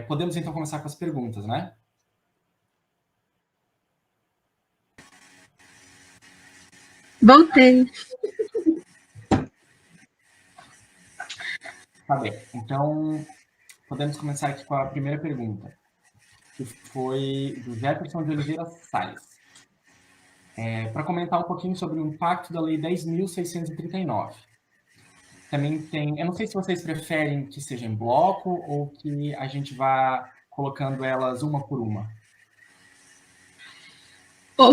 Podemos, então, começar com as perguntas, né? Voltei. Tá bem. Então, podemos começar aqui com a primeira pergunta, que foi do Jefferson de Oliveira Salles. Para comentar um pouquinho sobre o impacto da Lei 10.639. Também tem... Eu não sei se vocês preferem que seja em bloco ou que a gente vá colocando elas uma por uma.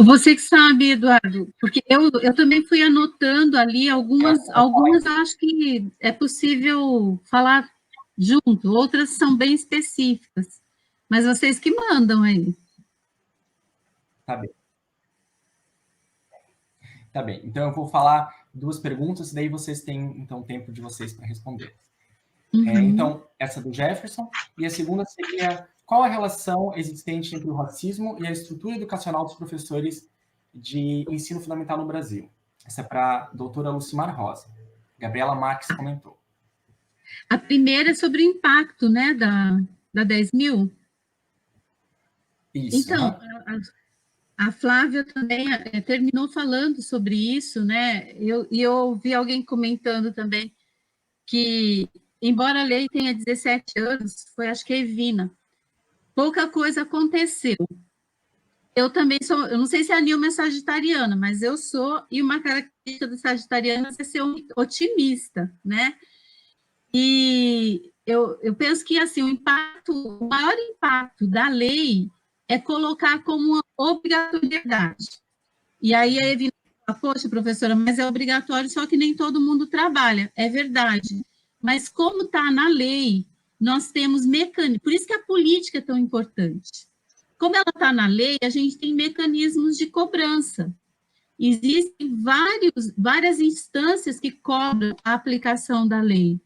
Você que sabe, Eduardo, porque eu também fui anotando ali algumas eu acho que é possível falar junto, outras são bem específicas, mas vocês que mandam aí. Tá bem. Tá bem. Então, eu vou falar duas perguntas, e daí vocês têm, então, tempo de vocês para responder. Então, essa do Jefferson. E a segunda seria: qual a relação existente entre o racismo e a estrutura educacional dos professores de ensino fundamental no Brasil? Essa é para a doutora Lucimar Rosa. Gabriela Marques comentou. A primeira é sobre o impacto, né, da 10.000. Isso. Então, a Flávia também terminou falando sobre isso, né? Eu ouvi alguém comentando também que, embora a lei tenha 17 anos, foi, acho que, Evina, pouca coisa aconteceu. Eu também sou, eu não sei se a Nilma é sagitariana, mas eu sou, e uma característica do sagitariano é ser otimista, né? E eu penso que, assim, o maior impacto da lei é colocar como uma obrigatoriedade. E aí a Evina fala: poxa, professora, mas é obrigatório, só que nem todo mundo trabalha. É verdade. Mas como está na lei, nós temos mecanismos. Por isso que a política é tão importante. Como ela está na lei, a gente tem mecanismos de cobrança. Existem várias instâncias que cobram a aplicação da lei.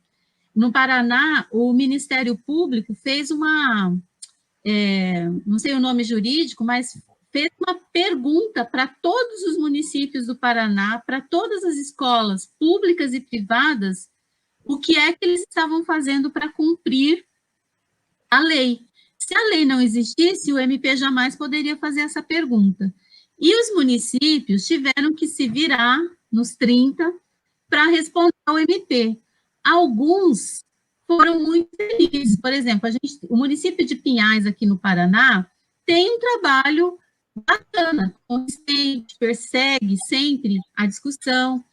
No Paraná, o Ministério Público fez não sei o nome jurídico, mas fez uma pergunta para todos os municípios do Paraná, para todas as escolas públicas e privadas, o que é que eles estavam fazendo para cumprir a lei. Se a lei não existisse, o MP jamais poderia fazer essa pergunta. E os municípios tiveram que se virar nos 30 para responder ao MP. Alguns foram muito felizes. Por exemplo, o município de Pinhais, aqui no Paraná, tem um trabalho bacana, consistente, persegue sempre a discussão.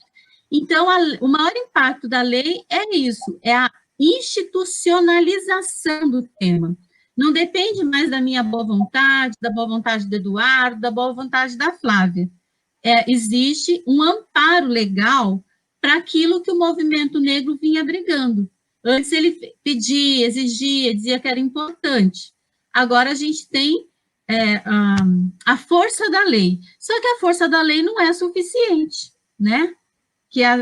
Então, o maior impacto da lei é isso, é a institucionalização do tema. Não depende mais da minha boa vontade, da boa vontade do Eduardo, da boa vontade da Flávia. Existe um amparo legal para aquilo que o movimento negro vinha brigando. Antes ele pedia, exigia, dizia que era importante. Agora a gente tem a força da lei. Só que a força da lei não é suficiente, né?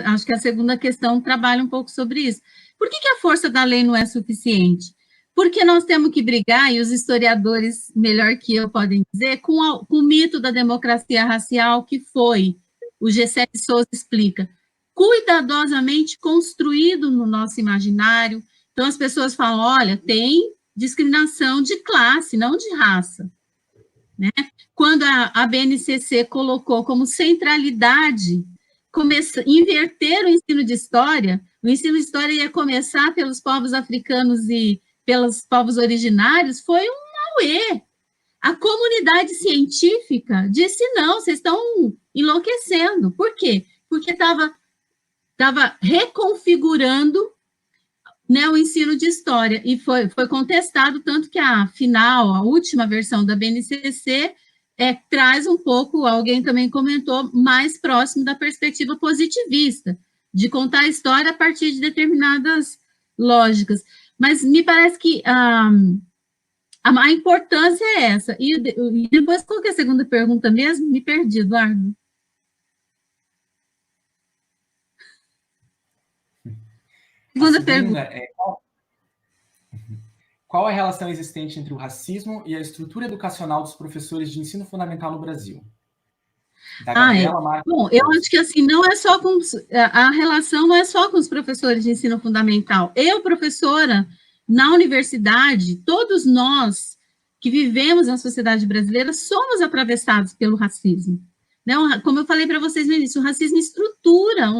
Acho que a segunda questão trabalha um pouco sobre isso. Por que a força da lei não é suficiente? Porque nós temos que brigar, e os historiadores, melhor que eu, podem dizer, com o mito da democracia racial, que foi, o Gessé de Souza explica, cuidadosamente construído no nosso imaginário. Então, as pessoas falam: olha, tem discriminação de classe, não de raça. Né? Quando a BNCC colocou como centralidade inverter o ensino de história ia começar pelos povos africanos e pelos povos originários, foi um auê. A comunidade científica disse: não, vocês estão enlouquecendo. Por quê? Porque estava reconfigurando, né, o ensino de história, e foi contestado, tanto que a última versão da BNCC traz um pouco, alguém também comentou, mais próximo da perspectiva positivista, de contar a história a partir de determinadas lógicas. Mas me parece que a importância é essa. E depois, qual que é a segunda pergunta mesmo? Me perdi, Eduardo. Segunda pergunta é: qual a relação existente entre o racismo e a estrutura educacional dos professores de ensino fundamental no Brasil? Bom, eu acho que assim, não é só a relação não é só com os professores de ensino fundamental. Eu, professora, na universidade, todos nós que vivemos na sociedade brasileira somos atravessados pelo racismo. Né? Como eu falei para vocês no início, o racismo estrutura.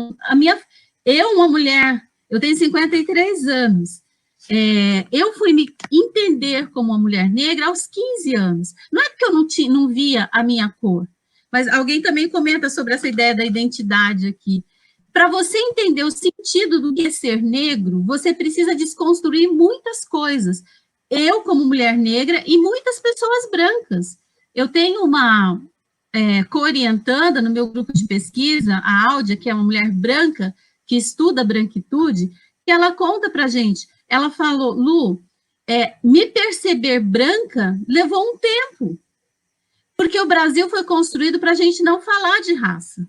Eu, uma mulher, eu tenho 53 anos, eu fui me entender como uma mulher negra aos 15 anos. Não é porque eu não via a minha cor, mas alguém também comenta sobre essa ideia da identidade aqui. Para você entender o sentido do que é ser negro, você precisa desconstruir muitas coisas. Eu, como mulher negra, e muitas pessoas brancas. Eu tenho uma co-orientanda no meu grupo de pesquisa, a Áudia, que é uma mulher branca, que estuda branquitude, que ela conta para a gente. Ela falou, Lu, me perceber branca levou um tempo, porque o Brasil foi construído para a gente não falar de raça.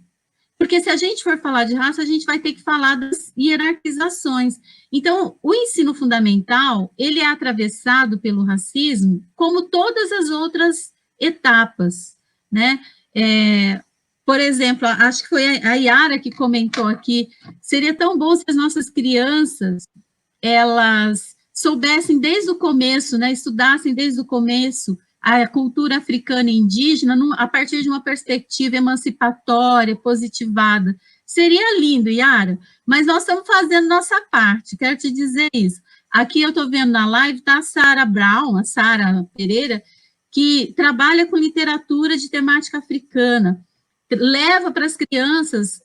Porque se a gente for falar de raça, a gente vai ter que falar das hierarquizações. Então, o ensino fundamental, ele é atravessado pelo racismo, como todas as outras etapas, né? Por exemplo, acho que foi a Yara que comentou aqui, seria tão bom se as nossas crianças, elas soubessem desde o começo, né, estudassem desde o começo a cultura africana e indígena a partir de uma perspectiva emancipatória, positivada. Seria lindo, Yara, mas nós estamos fazendo nossa parte, quero te dizer isso. Aqui eu estou vendo na live, está a Sara Brown, a Sara Pereira, que trabalha com literatura de temática africana, leva para as crianças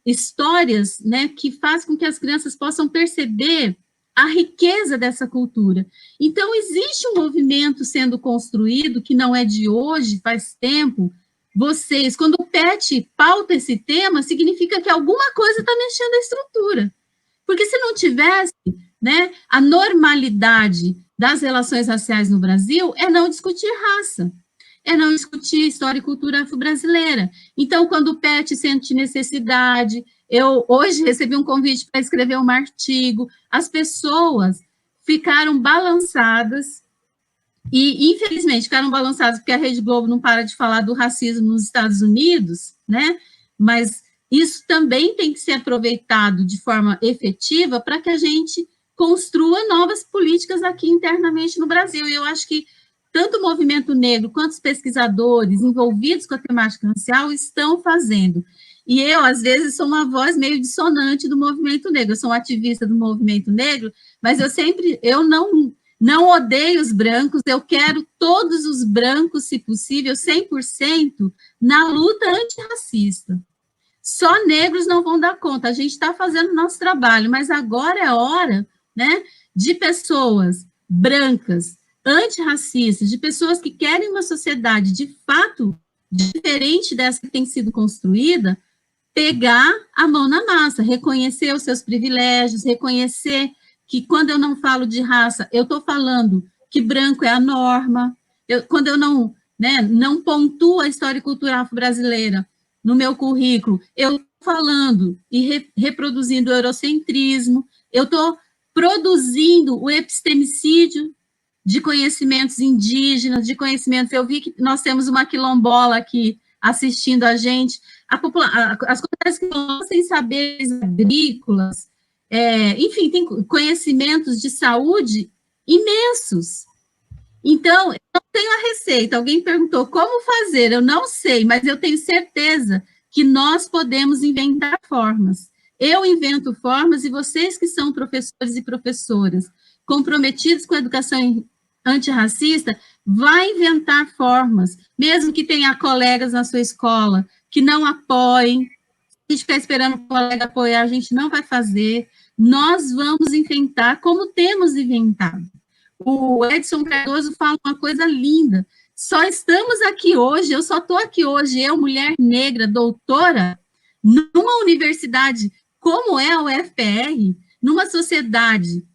histórias, né, que faz com que as crianças possam perceber a riqueza dessa cultura. Então, existe um movimento sendo construído, que não é de hoje, faz tempo. Vocês, quando o PET pauta esse tema, significa que alguma coisa está mexendo a estrutura. Porque se não tivesse, né, a normalidade das relações raciais no Brasil, é não discutir raça, é não discutir história e cultura afro-brasileira. Então, quando o PET sente necessidade, eu hoje recebi um convite para escrever um artigo, as pessoas ficaram balançadas, e infelizmente ficaram balançadas porque a Rede Globo não para de falar do racismo nos Estados Unidos, né? Mas isso também tem que ser aproveitado de forma efetiva para que a gente construa novas políticas aqui internamente no Brasil. E eu acho que tanto o movimento negro quanto os pesquisadores envolvidos com a temática racial estão fazendo. E eu, às vezes, sou uma voz meio dissonante do movimento negro. Eu sou uma ativista do movimento negro, mas eu não odeio os brancos, eu quero todos os brancos, se possível, 100%, na luta antirracista. Só negros não vão dar conta, a gente está fazendo o nosso trabalho, mas agora é hora, né, de pessoas brancas, antirracistas, de pessoas que querem uma sociedade, de fato, diferente dessa que tem sido construída, pegar a mão na massa, reconhecer os seus privilégios, reconhecer que quando eu não falo de raça, eu estou falando que branco é a norma, quando eu não pontuo a história e cultura afro-brasileira no meu currículo, eu estou falando e reproduzindo o eurocentrismo, eu estou produzindo o epistemicídio de conhecimentos indígenas, de conhecimentos, eu vi que nós temos uma quilombola aqui assistindo a gente, as comunidades que não têm saberes agrícolas, enfim, tem conhecimentos de saúde imensos. Então, eu não tenho a receita. Alguém perguntou como fazer, eu não sei, mas eu tenho certeza que nós podemos inventar formas. Eu invento formas e vocês que são professores e professoras comprometidos com a educação antirracista, vai inventar formas, mesmo que tenha colegas na sua escola que não apoiem, a gente ficar esperando o colega apoiar, a gente não vai fazer, nós vamos inventar como temos inventado. O Edson Cardoso fala uma coisa linda, só estamos aqui hoje, eu só estou aqui hoje, eu, mulher negra, doutora, numa universidade como é a UFPR, numa sociedade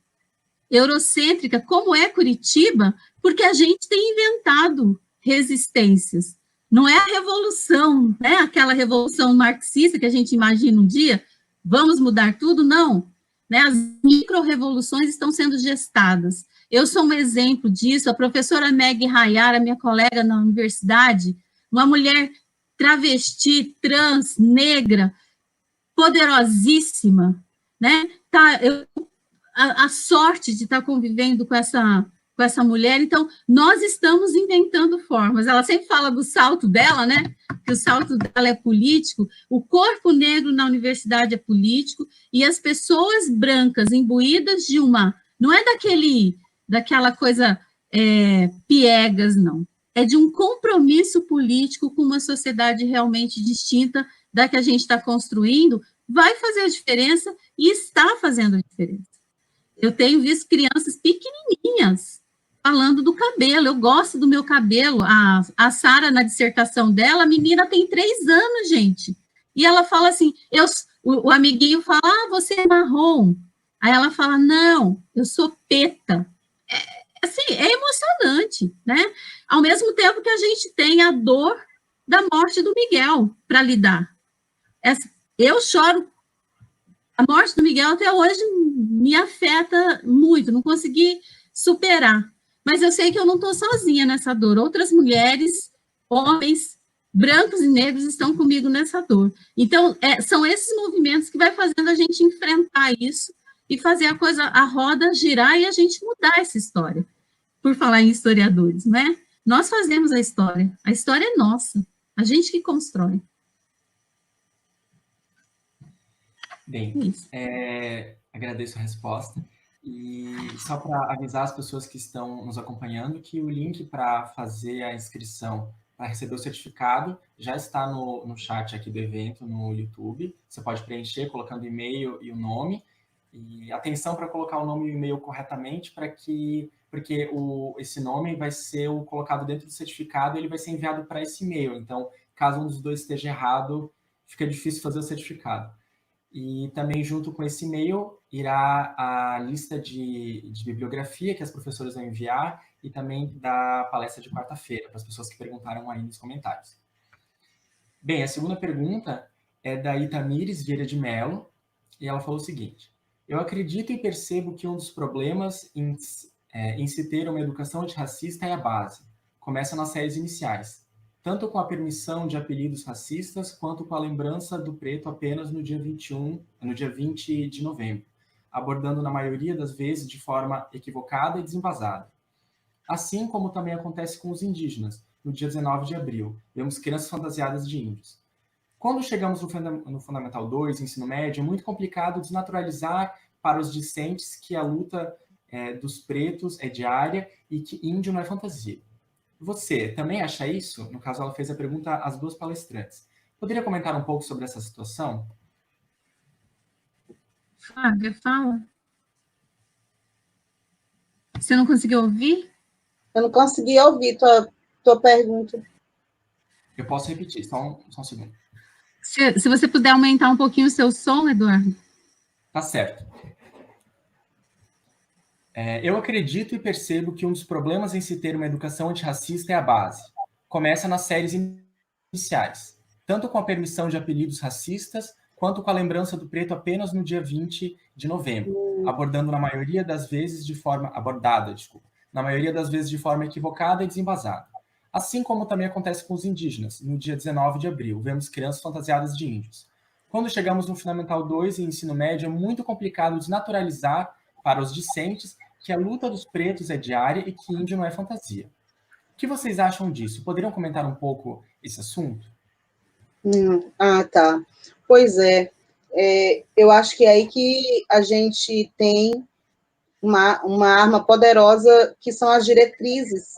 eurocêntrica como é Curitiba, porque a gente tem inventado resistências. Não é a revolução, né? Aquela revolução marxista que a gente imagina um dia, vamos mudar tudo, não. Né? As micro-revoluções estão sendo gestadas. Eu sou um exemplo disso, a professora Meg Hayara, minha colega na universidade, uma mulher travesti, trans, negra, poderosíssima, né? a sorte de estar convivendo com essa mulher, então nós estamos inventando formas. Ela sempre fala do salto dela, né? Que o salto dela é político, o corpo negro na universidade é político, e as pessoas brancas imbuídas de não é daquela coisa piegas, não. É de um compromisso político com uma sociedade realmente distinta da que a gente está construindo, vai fazer a diferença e está fazendo a diferença. Eu tenho visto crianças pequenininhas falando do cabelo, eu gosto do meu cabelo. A Sara, na dissertação dela, a menina tem 3 anos, gente. E ela fala assim, o amiguinho fala, você é marrom. Aí ela fala, não, eu sou preta. Assim, é emocionante, né? Ao mesmo tempo que a gente tem a dor da morte do Miguel para lidar. Eu choro. A morte do Miguel até hoje me afeta muito, não consegui superar. Mas eu sei que eu não estou sozinha nessa dor. Outras mulheres, homens, brancos e negros estão comigo nessa dor. Então, são esses movimentos que vai fazendo a gente enfrentar isso e fazer a roda girar e a gente mudar essa história. Por falar em historiadores, né? Nós fazemos a história é nossa, a gente que constrói. Bem, agradeço a resposta. E só para avisar as pessoas que estão nos acompanhando que o link para fazer a inscrição para receber o certificado já está no chat aqui do evento, no YouTube. Você pode preencher colocando o e-mail e o nome. E atenção para colocar o nome e o e-mail corretamente, porque esse nome vai ser colocado dentro do certificado e ele vai ser enviado para esse e-mail. Então, caso um dos dois esteja errado, fica difícil fazer o certificado. E também, junto com esse e-mail, irá a lista de bibliografia que as professoras vão enviar e também da palestra de quarta-feira, para as pessoas que perguntaram aí nos comentários. Bem, a segunda pergunta é da Itamires Vieira de Mello, e ela falou o seguinte: eu acredito e percebo que um dos problemas em se ter uma educação antirracista é a base. Começa nas séries iniciais, tanto com a permissão de apelidos racistas, quanto com a lembrança do preto apenas no dia 20 de novembro, abordando na maioria das vezes de forma equivocada e desembasada. Assim como também acontece com os indígenas, no dia 19 de abril, vemos crianças fantasiadas de índios. Quando chegamos no Fundamental 2, ensino médio, é muito complicado desnaturalizar para os discentes que a luta dos pretos é diária e que índio não é fantasia. Você também acha isso? No caso, ela fez a pergunta às duas palestrantes. Poderia comentar um pouco sobre essa situação? Flávia, fala. Você não conseguiu ouvir? Eu não consegui ouvir tua pergunta. Eu posso repetir, só um segundo. Se você puder aumentar um pouquinho o seu som, Eduardo. Tá certo. Eu acredito e percebo que um dos problemas em se ter uma educação antirracista é a base. Começa nas séries iniciais, tanto com a permissão de apelidos racistas, quanto com a lembrança do preto apenas no dia 20 de novembro, abordada, na maioria das vezes de forma equivocada e desembasada. Assim como também acontece com os indígenas, no dia 19 de abril, vemos crianças fantasiadas de índios. Quando chegamos no Fundamental 2 e ensino médio, é muito complicado desnaturalizar para os discentes que a luta dos pretos é diária e que índio não é fantasia. O que vocês acham disso? Poderiam comentar um pouco esse assunto? Tá. Pois é. Eu acho que é aí que a gente tem uma arma poderosa, que são as diretrizes,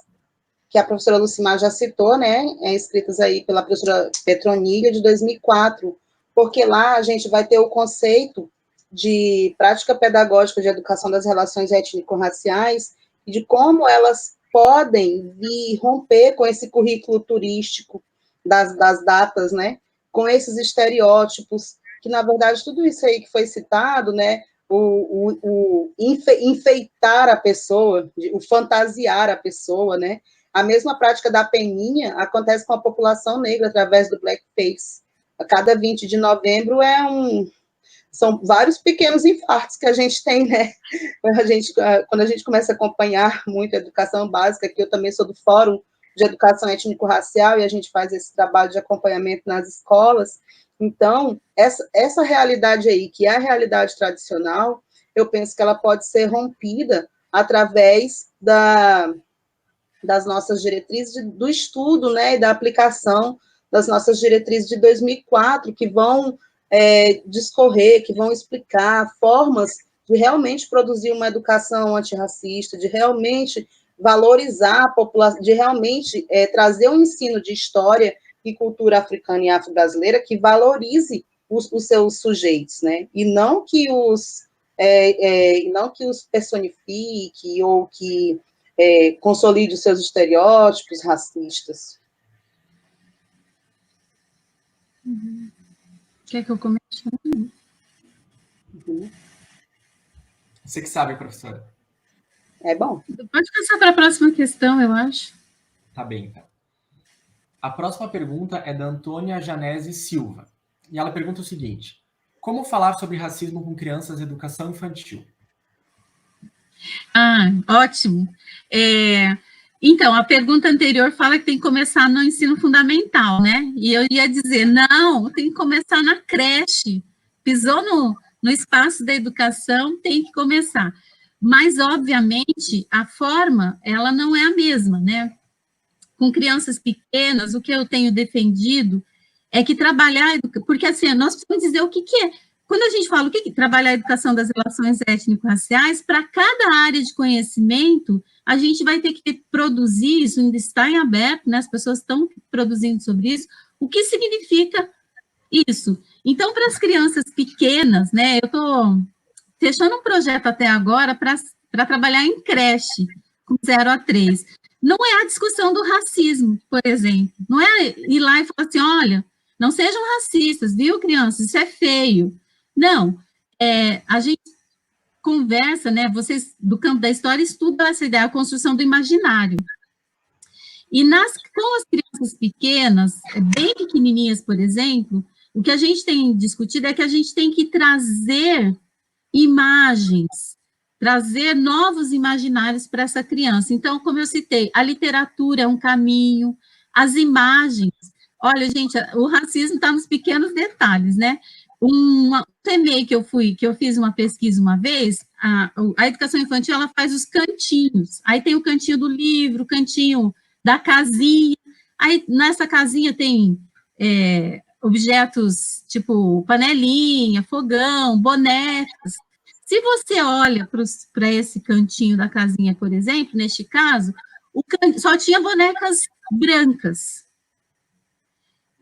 que a professora Lucimar já citou, né, escritas aí pela professora Petronilha, de 2004, porque lá a gente vai ter o conceito de prática pedagógica de educação das relações étnico-raciais e de como elas podem vir romper com esse currículo turístico das datas, né, com esses estereótipos, que, na verdade, tudo isso aí que foi citado, né, o enfeitar a pessoa, o fantasiar a pessoa, né, a mesma prática da peninha acontece com a população negra através do blackface. A cada 20 de novembro são vários pequenos infartos que a gente tem, né? Quando a gente começa a acompanhar muito a educação básica, que eu também sou do Fórum de Educação Étnico-Racial, e a gente faz esse trabalho de acompanhamento nas escolas. Então, essa realidade aí, que é a realidade tradicional, eu penso que ela pode ser rompida através das nossas diretrizes do estudo, né, e da aplicação das nossas diretrizes de 2004, que vão discorrer, que vão explicar formas de realmente produzir uma educação antirracista, de realmente valorizar a população, de realmente trazer um ensino de história e cultura africana e afro-brasileira que valorize os seus sujeitos, né? E não que os personifique ou que consolide os seus estereótipos racistas. Quer que eu comente? Você que sabe, professora. É bom. Pode passar para a próxima questão, eu acho. Tá bem, então. A próxima pergunta é da Antônia Janese Silva. E ela pergunta o seguinte: como falar sobre racismo com crianças em educação infantil? Ótimo. Então, a pergunta anterior fala que tem que começar no ensino fundamental, né? E eu ia dizer, não, tem que começar na creche. Pisou no espaço da educação, tem que começar. Mas, obviamente, a forma, ela não é a mesma, né? Com crianças pequenas, o que eu tenho defendido é que trabalhar, porque assim, nós precisamos dizer o que é. Quando a gente fala o que é trabalhar a educação das relações étnico-raciais, para cada área de conhecimento, a gente vai ter que produzir, isso ainda está em aberto, né? As pessoas estão produzindo sobre isso, o que significa isso. Então, para as crianças pequenas, né, eu estou fechando um projeto até agora para trabalhar em creche, com 0 a 3. Não é a discussão do racismo, por exemplo. Não é ir lá e falar assim, olha, não sejam racistas, viu, crianças? Isso é feio. Não. A gente conversa, né? Vocês, do campo da história, estudam essa ideia, a construção do imaginário. E com as crianças pequenas, bem pequenininhas, por exemplo, o que a gente tem discutido é que a gente tem que trazer imagens, trazer novos imaginários para essa criança. Então, como eu citei, a literatura é um caminho, as imagens. Olha, gente, o racismo está nos pequenos detalhes, né? Um CMEI que eu fiz uma pesquisa uma vez, a educação infantil, ela faz os cantinhos. Aí tem o cantinho do livro, o cantinho da casinha. Aí, nessa casinha tem objetos tipo panelinha, fogão, bonecas. Se você olha para esse cantinho da casinha, por exemplo, neste caso, só tinha bonecas brancas.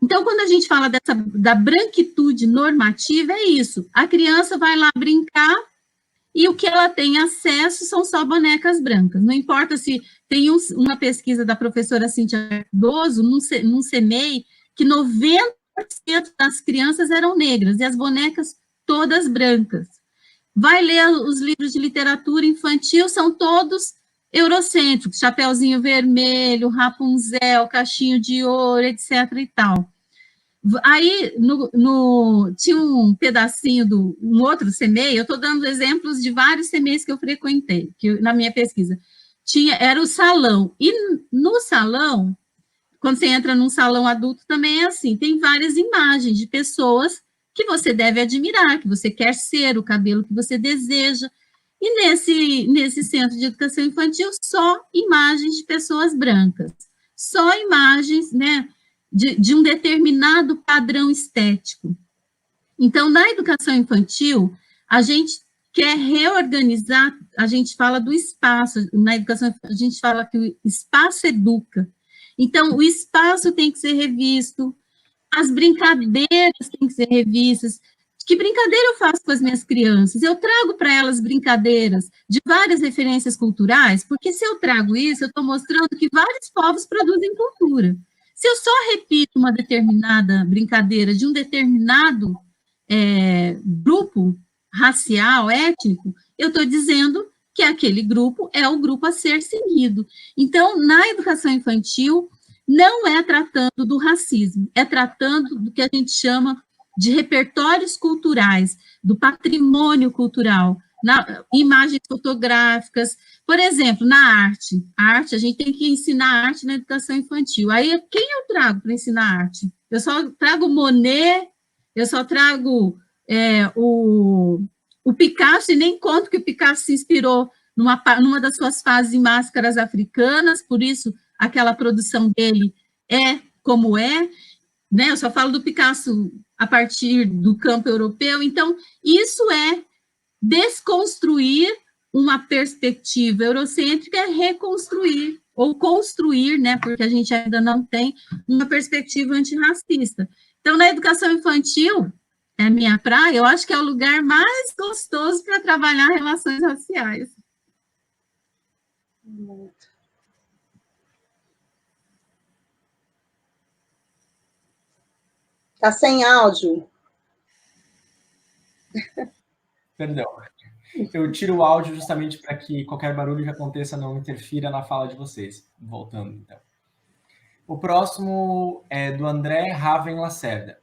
Então, quando a gente fala da branquitude normativa, é isso. A criança vai lá brincar e o que ela tem acesso são só bonecas brancas. Não importa se tem uma pesquisa da professora Cíntia Cardoso, num CMEI, que 90% das crianças eram negras e as bonecas todas brancas. Vai ler os livros de literatura infantil, são todos eurocêntricos, Chapeuzinho Vermelho, Rapunzel, Cachinho de Ouro, etc. e tal. Aí, tinha um pedacinho um outro CMEI, eu estou dando exemplos de vários CMEIs que eu frequentei, na minha pesquisa. Era o salão, e no salão, quando você entra num salão adulto, também é assim, tem várias imagens de pessoas que você deve admirar, que você quer ser, o cabelo que você deseja. E nesse centro de educação infantil, só imagens de pessoas brancas, só imagens, né, de um determinado padrão estético. Então, na educação infantil, a gente quer reorganizar, a gente fala do espaço, na educação a gente fala que o espaço educa. Então, o espaço tem que ser revisto, as brincadeiras têm que ser revistas. Que brincadeira eu faço com as minhas crianças? Eu trago para elas brincadeiras de várias referências culturais, porque se eu trago isso, eu estou mostrando que vários povos produzem cultura. Se eu só repito uma determinada brincadeira de um determinado grupo racial, étnico, eu estou dizendo que aquele grupo é o grupo a ser seguido. Então, na educação infantil, não é tratando do racismo, é tratando do que a gente chama de repertórios culturais, do patrimônio cultural, imagens fotográficas, por exemplo, na arte. A arte, a gente tem que ensinar arte na educação infantil. Aí, quem eu trago para ensinar arte? Eu só trago Monet, eu só trago o O Picasso, e nem conto que o Picasso se inspirou numa das suas fases em máscaras africanas, por isso aquela produção dele é como é, né? Eu só falo do Picasso a partir do campo europeu. Então, isso é desconstruir uma perspectiva eurocêntrica, é reconstruir ou construir, né? Porque a gente ainda não tem uma perspectiva antirracista. Então, na educação infantil, é minha praia, eu acho que é o lugar mais gostoso para trabalhar relações raciais. Tá sem áudio. Perdão. Eu tiro o áudio justamente para que qualquer barulho que aconteça não interfira na fala de vocês. Voltando, então. O próximo é do André Raven Lacerda.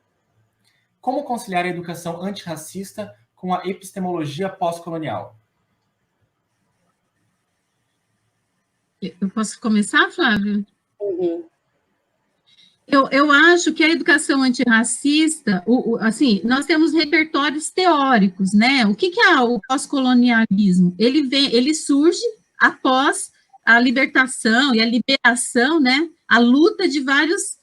Como conciliar a educação antirracista com a epistemologia pós-colonial? Eu posso começar, Flávio? Uhum. Eu acho que a educação antirracista, assim, nós temos repertórios teóricos, né? O que é o pós-colonialismo? Ele surge após a libertação e a liberação, né? A luta de várias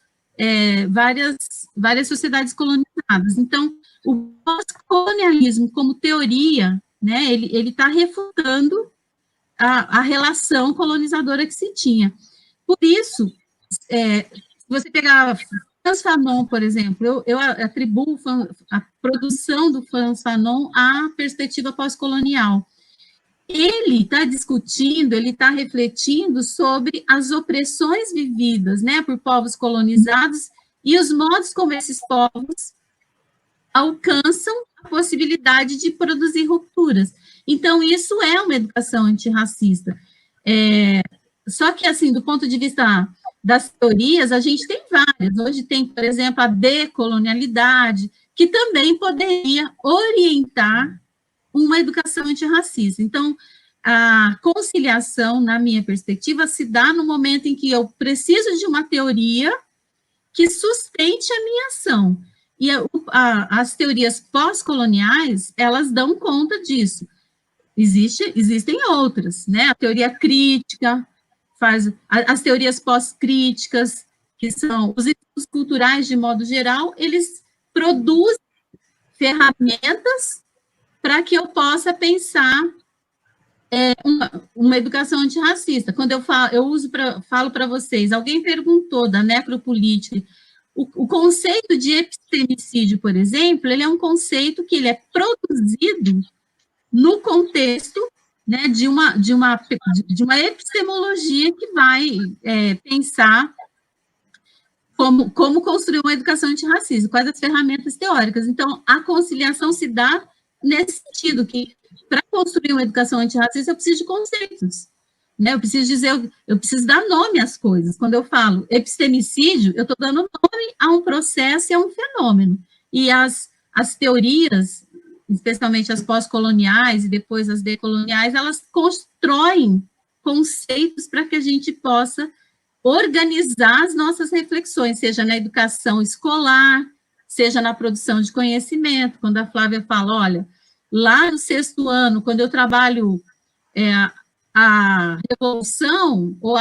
sociedades colonizadas. Então, o pós-colonialismo como teoria, né? Ele está refutando a relação colonizadora que se tinha. Por isso, se você pegar Frantz Fanon, por exemplo, eu atribuo a produção do Frantz Fanon à perspectiva pós-colonial. Ele está discutindo, ele está refletindo sobre as opressões vividas, né, por povos colonizados e os modos como esses povos alcançam a possibilidade de produzir rupturas. Então, isso é uma educação antirracista. Só que, assim, do ponto de vista das teorias, a gente tem várias. Hoje tem, por exemplo, a decolonialidade, que também poderia orientar uma educação antirracista. Então, a conciliação, na minha perspectiva, se dá no momento em que eu preciso de uma teoria que sustente a minha ação. E as teorias pós-coloniais, elas dão conta disso. Existem outras, né? A teoria crítica, as teorias pós-críticas, que são os estudos culturais, de modo geral, eles produzem ferramentas para que eu possa pensar uma educação antirracista. Quando eu falo para vocês, alguém perguntou da necropolítica, o conceito de epistemicídio, por exemplo, ele é um conceito que ele é produzido no contexto, né, de uma epistemologia que vai pensar como construir uma educação antirracista, quais as ferramentas teóricas. Então, a conciliação se dá nesse sentido, que para construir uma educação antirracista, eu preciso de conceitos, né? Eu preciso dar nome às coisas. Quando eu falo epistemicídio, eu estou dando nome a um processo e a um fenômeno. E as teorias, especialmente as pós-coloniais e depois as decoloniais, elas constroem conceitos para que a gente possa organizar as nossas reflexões, seja na educação escolar, seja na produção de conhecimento. Quando a Flávia fala, olha, lá no 6º ano, quando eu trabalho a revolução, ou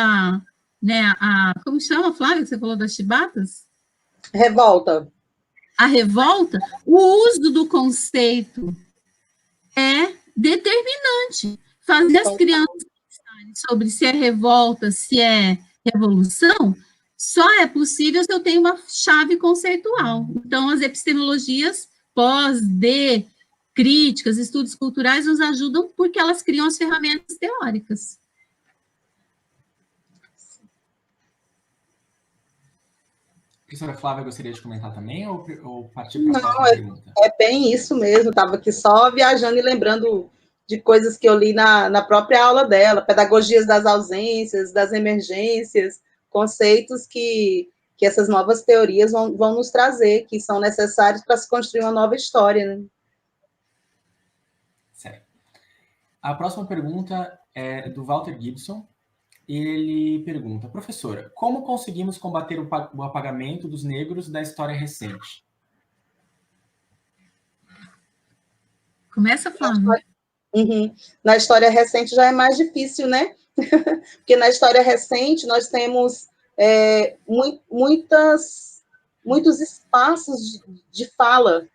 como chama, Flávia, que você falou das chibatas? Revolta. A revolta, o uso do conceito é determinante. Fazer as crianças pensarem sobre se é revolta, se é revolução, só é possível se eu tenho uma chave conceitual. Então, as epistemologias críticas, estudos culturais nos ajudam porque elas criam as ferramentas teóricas. Professora Flávia, gostaria de comentar também ou partir para a próxima pergunta? É bem isso mesmo, estava aqui só viajando e lembrando de coisas que eu li na própria aula dela, pedagogias das ausências, das emergências, conceitos que essas novas teorias vão nos trazer, que são necessários para se construir uma nova história, né? Certo. A próxima pergunta é do Walter Gibson. Ele pergunta, professora, como conseguimos combater o apagamento dos negros da história recente? Começa, Flávia. Uhum. Na história recente já é mais difícil, né? Porque na história recente nós temos muitos espaços de fala.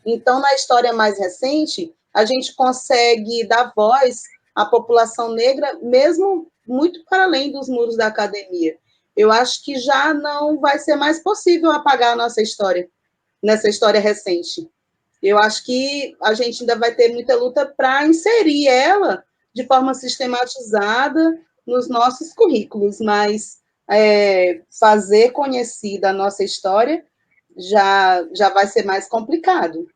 Então, na história mais recente, a gente consegue dar voz à população negra, mesmo muito para além dos muros da academia. Eu acho que já não vai ser mais possível apagar a nossa história, nessa história recente. Eu acho que a gente ainda vai ter muita luta para inserir ela de forma sistematizada nos nossos currículos, mas fazer conhecida a nossa história já vai ser mais complicado.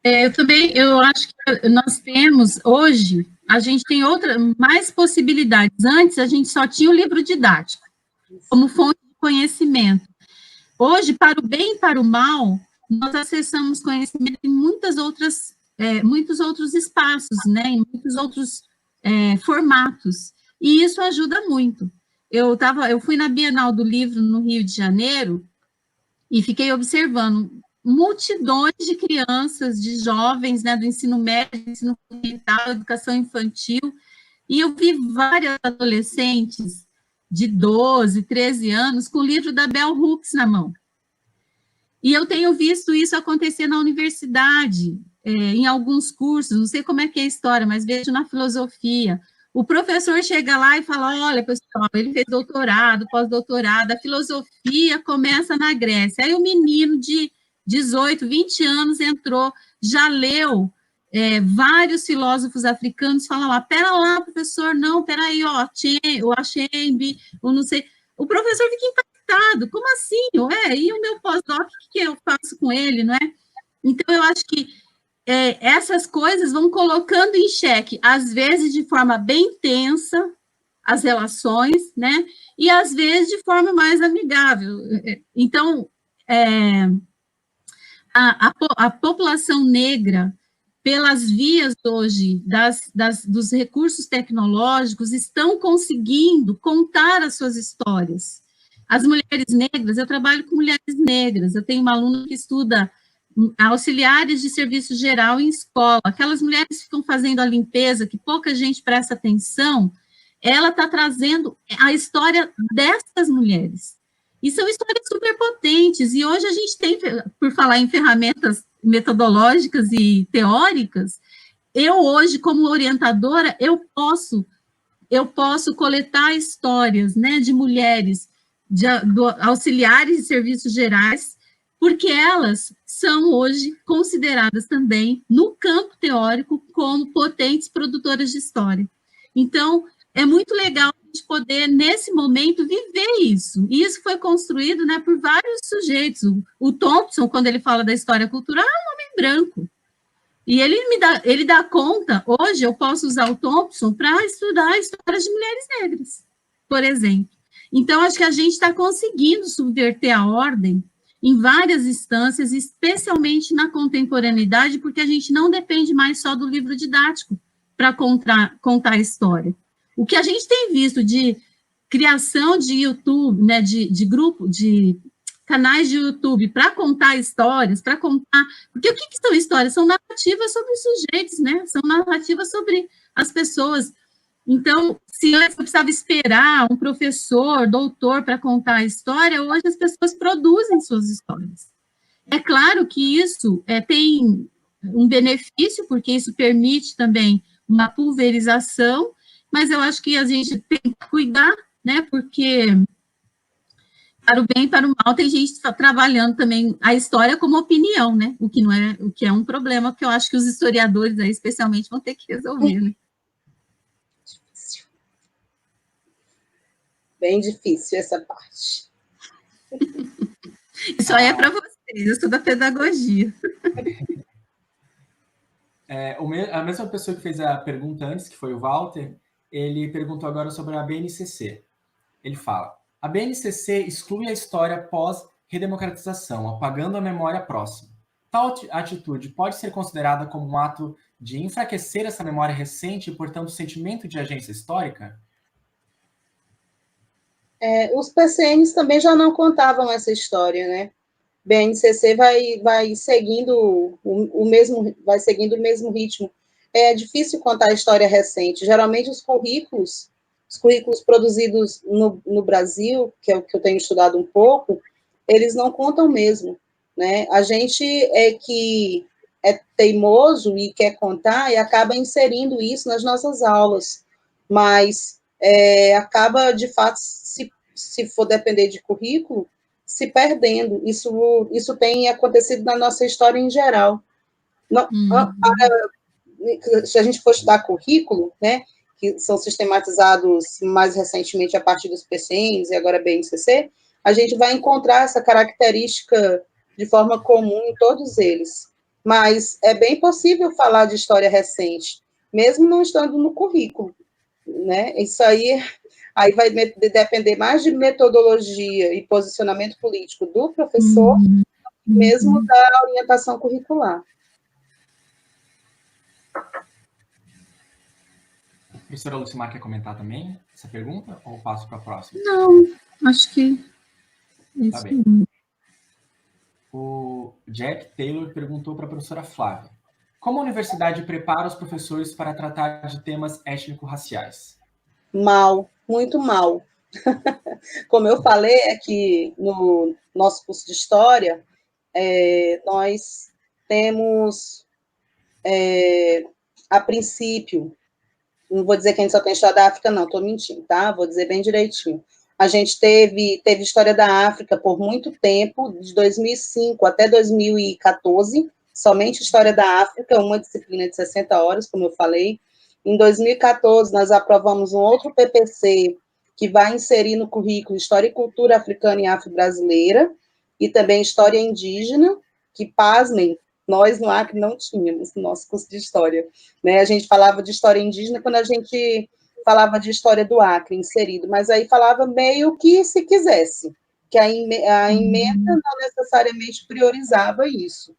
Eu acho que nós temos, hoje, a gente tem mais possibilidades. Antes, a gente só tinha o livro didático, como fonte de conhecimento. Hoje, para o bem e para o mal, nós acessamos conhecimento em muitos outros espaços, né, em muitos outros formatos, e isso ajuda muito. Eu fui na Bienal do Livro, no Rio de Janeiro, e fiquei observando multidões de crianças, de jovens, né, do ensino médio, ensino fundamental, educação infantil, e eu vi várias adolescentes de 12, 13 anos com o livro da Bell Hooks na mão. E eu tenho visto isso acontecer na universidade, em alguns cursos, não sei como é que é a história, mas vejo na filosofia. O professor chega lá e fala, olha, pessoal, ele fez doutorado, pós-doutorado, a filosofia começa na Grécia. Aí o menino de 18, 20 anos entrou, já leu vários filósofos africanos, fala lá, pera lá, professor, não, peraí, ó, o Achembe, o não sei... O professor fica impactado, como assim? E o meu pós-doc, o que eu faço com ele, não é? Então, eu acho que essas coisas vão colocando em xeque, às vezes de forma bem tensa, as relações, né? E às vezes de forma mais amigável. Então, a população negra, pelas vias hoje dos recursos tecnológicos, estão conseguindo contar as suas histórias. As mulheres negras, eu trabalho com mulheres negras, eu tenho uma aluna que estuda auxiliares de serviço geral em escola, aquelas mulheres que ficam fazendo a limpeza, que pouca gente presta atenção, ela está trazendo a história dessas mulheres. E são histórias super potentes, e hoje a gente tem, por falar em ferramentas metodológicas e teóricas, eu hoje, como orientadora, eu posso coletar histórias, né, de mulheres, auxiliares de serviços gerais, porque elas são hoje consideradas também, no campo teórico, como potentes produtoras de história. Então, é muito legal a gente poder, nesse momento, viver isso. E isso foi construído, né, por vários sujeitos. O Thompson, quando ele fala da história cultural, é um homem branco. E ele dá conta, hoje eu posso usar o Thompson para estudar histórias de mulheres negras, por exemplo. Então, acho que a gente está conseguindo subverter a ordem em várias instâncias, especialmente na contemporaneidade, porque a gente não depende mais só do livro didático para contar a história. O que a gente tem visto de criação de YouTube, né, de canais de YouTube para contar histórias, porque o que são histórias? São narrativas sobre os sujeitos, né? São narrativas sobre as pessoas. Então, se antes eu precisava esperar um professor, doutor, para contar a história, hoje as pessoas produzem suas histórias. É claro que isso tem um benefício, porque isso permite também uma pulverização, mas eu acho que a gente tem que cuidar, né, porque para o bem e para o mal tem gente trabalhando também a história como opinião, né, o que é um problema que eu acho que os historiadores aí, especialmente, vão ter que resolver, né. Bem difícil essa parte. Isso aí é para vocês, eu sou da pedagogia. A mesma pessoa que fez a pergunta antes, que foi o Walter, ele perguntou agora sobre a BNCC. Ele fala, a BNCC exclui a história pós-redemocratização, apagando a memória próxima. Tal atitude pode ser considerada como um ato de enfraquecer essa memória recente e, portanto, o sentimento de agência histórica? Os PCNs também já não contavam essa história, né? BNCC vai seguindo vai seguindo o mesmo ritmo. É difícil contar a história recente. Geralmente os currículos produzidos no Brasil, que é o que eu tenho estudado um pouco, eles não contam mesmo, né? A gente é que é teimoso e quer contar e acaba inserindo isso nas nossas aulas, mas acaba, de fato, se for depender de currículo, se perdendo. Isso tem acontecido na nossa história em geral. Não, se a gente for estudar currículo, né, que são sistematizados mais recentemente a partir dos PCNs e agora BNCC, a gente vai encontrar essa característica de forma comum em todos eles. Mas é bem possível falar de história recente, mesmo não estando no currículo, né? Isso aí vai depender mais de metodologia e posicionamento político do professor, mesmo da orientação curricular. A professora Lucimar quer comentar também essa pergunta ou passo para a próxima? Não, acho que... Tá bem. O Jack Taylor perguntou para a professora Flávia: como a universidade prepara os professores para tratar de temas étnico-raciais? Mal, muito mal. Como eu falei aqui no nosso curso de História, nós temos, a princípio, não vou dizer que a gente só tem História da África, não, estou mentindo, tá? Vou dizer bem direitinho. A gente teve História da África por muito tempo, de 2005 até 2014, somente História da África, uma disciplina de 60 horas, como eu falei. Em 2014, nós aprovamos um outro PPC, que vai inserir no currículo História e Cultura Africana e Afro-Brasileira, e também História Indígena, que, pasmem, nós no Acre não tínhamos no nosso curso de História, né? A gente falava de História Indígena quando a gente falava de História do Acre inserido, mas aí falava meio que se quisesse, que a emenda não necessariamente priorizava isso.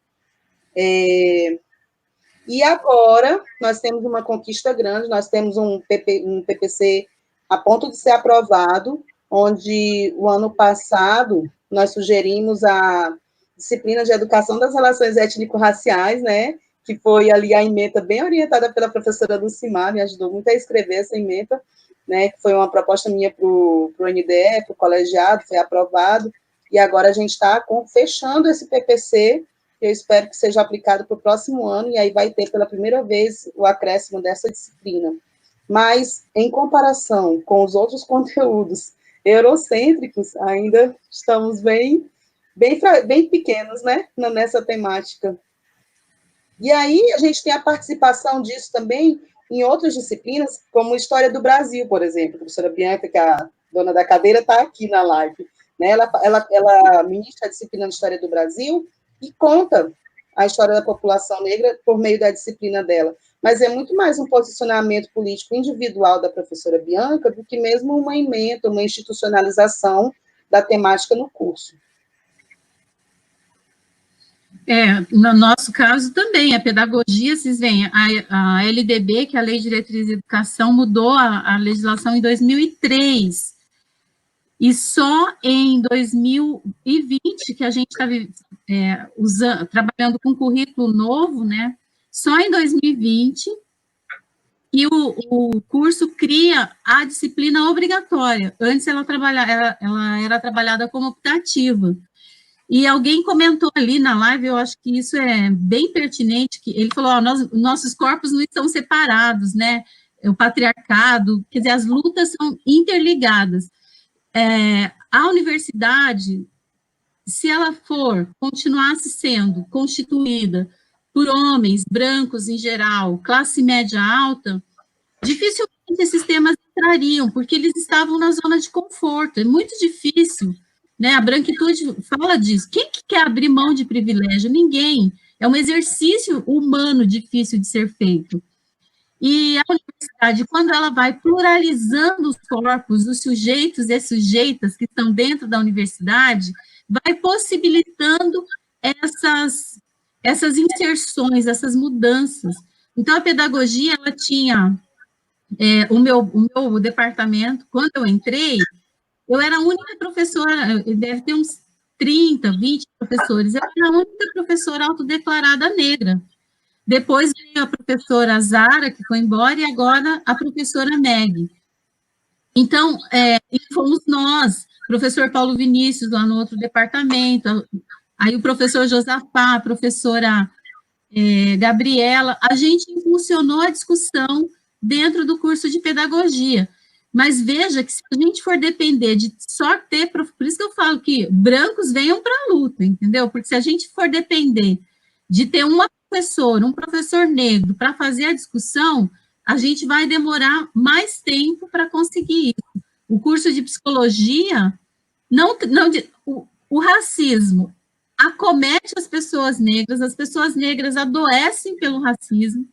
E agora nós temos uma conquista grande, nós temos um PPC a ponto de ser aprovado, onde o ano passado nós sugerimos a disciplina de Educação das Relações Étnico-Raciais, né, que foi ali a ementa bem orientada pela professora Lucimar, me ajudou muito a escrever essa ementa, né, que foi uma proposta minha para o NDE, para o colegiado, foi aprovado, e agora a gente está fechando esse PPC, que eu espero que seja aplicado para o próximo ano, e aí vai ter pela primeira vez o acréscimo dessa disciplina. Mas, em comparação com os outros conteúdos eurocêntricos, ainda estamos bem pequenos, né, nessa temática. E aí, a gente tem a participação disso também em outras disciplinas, como História do Brasil, por exemplo. A professora Bianca, que é a dona da cadeira, está aqui na live, né? Ela ministra a disciplina de História do Brasil e conta a história da população negra por meio da disciplina dela. Mas é muito mais um posicionamento político individual da professora Bianca do que mesmo uma ementa, uma institucionalização da temática no curso. No nosso caso também, a pedagogia, vocês veem, a LDB, que é a Lei de Diretriz de Educação, mudou a legislação em 2003, e só em 2020, que a gente está trabalhando com currículo novo, né, só em 2020, e o curso cria a disciplina obrigatória. Antes ela era trabalhada como optativa. E alguém comentou ali na live, eu acho que isso é bem pertinente, que ele falou, nossos corpos não estão separados, né? O patriarcado, quer dizer, as lutas são interligadas. A universidade, se ela continuasse sendo constituída por homens brancos em geral, classe média alta, dificilmente esses temas entrariam, porque eles estavam na zona de conforto. É muito difícil, né? A branquitude fala disso. Quem que quer abrir mão de privilégio? Ninguém. É um exercício humano difícil de ser feito. E a universidade, quando ela vai pluralizando os corpos, os sujeitos e sujeitas que estão dentro da universidade, vai possibilitando essas inserções, essas mudanças. Então, a pedagogia, ela tinha... o meu departamento, quando eu entrei, eu era a única professora, deve ter uns 30, 20 professores. Eu era a única professora autodeclarada negra. Depois veio a professora Zara, que foi embora, e agora a professora Meg. Então, fomos nós, professor Paulo Vinícius, lá no outro departamento, aí o professor Josafá, a professora Gabriela, a gente impulsionou a discussão dentro do curso de pedagogia. Mas veja que se a gente for depender de só ter, por isso que eu falo que brancos venham para a luta, entendeu? Porque se a gente for depender de ter um professor negro para fazer a discussão, a gente vai demorar mais tempo para conseguir isso. O curso de psicologia, o racismo acomete as pessoas negras adoecem pelo racismo,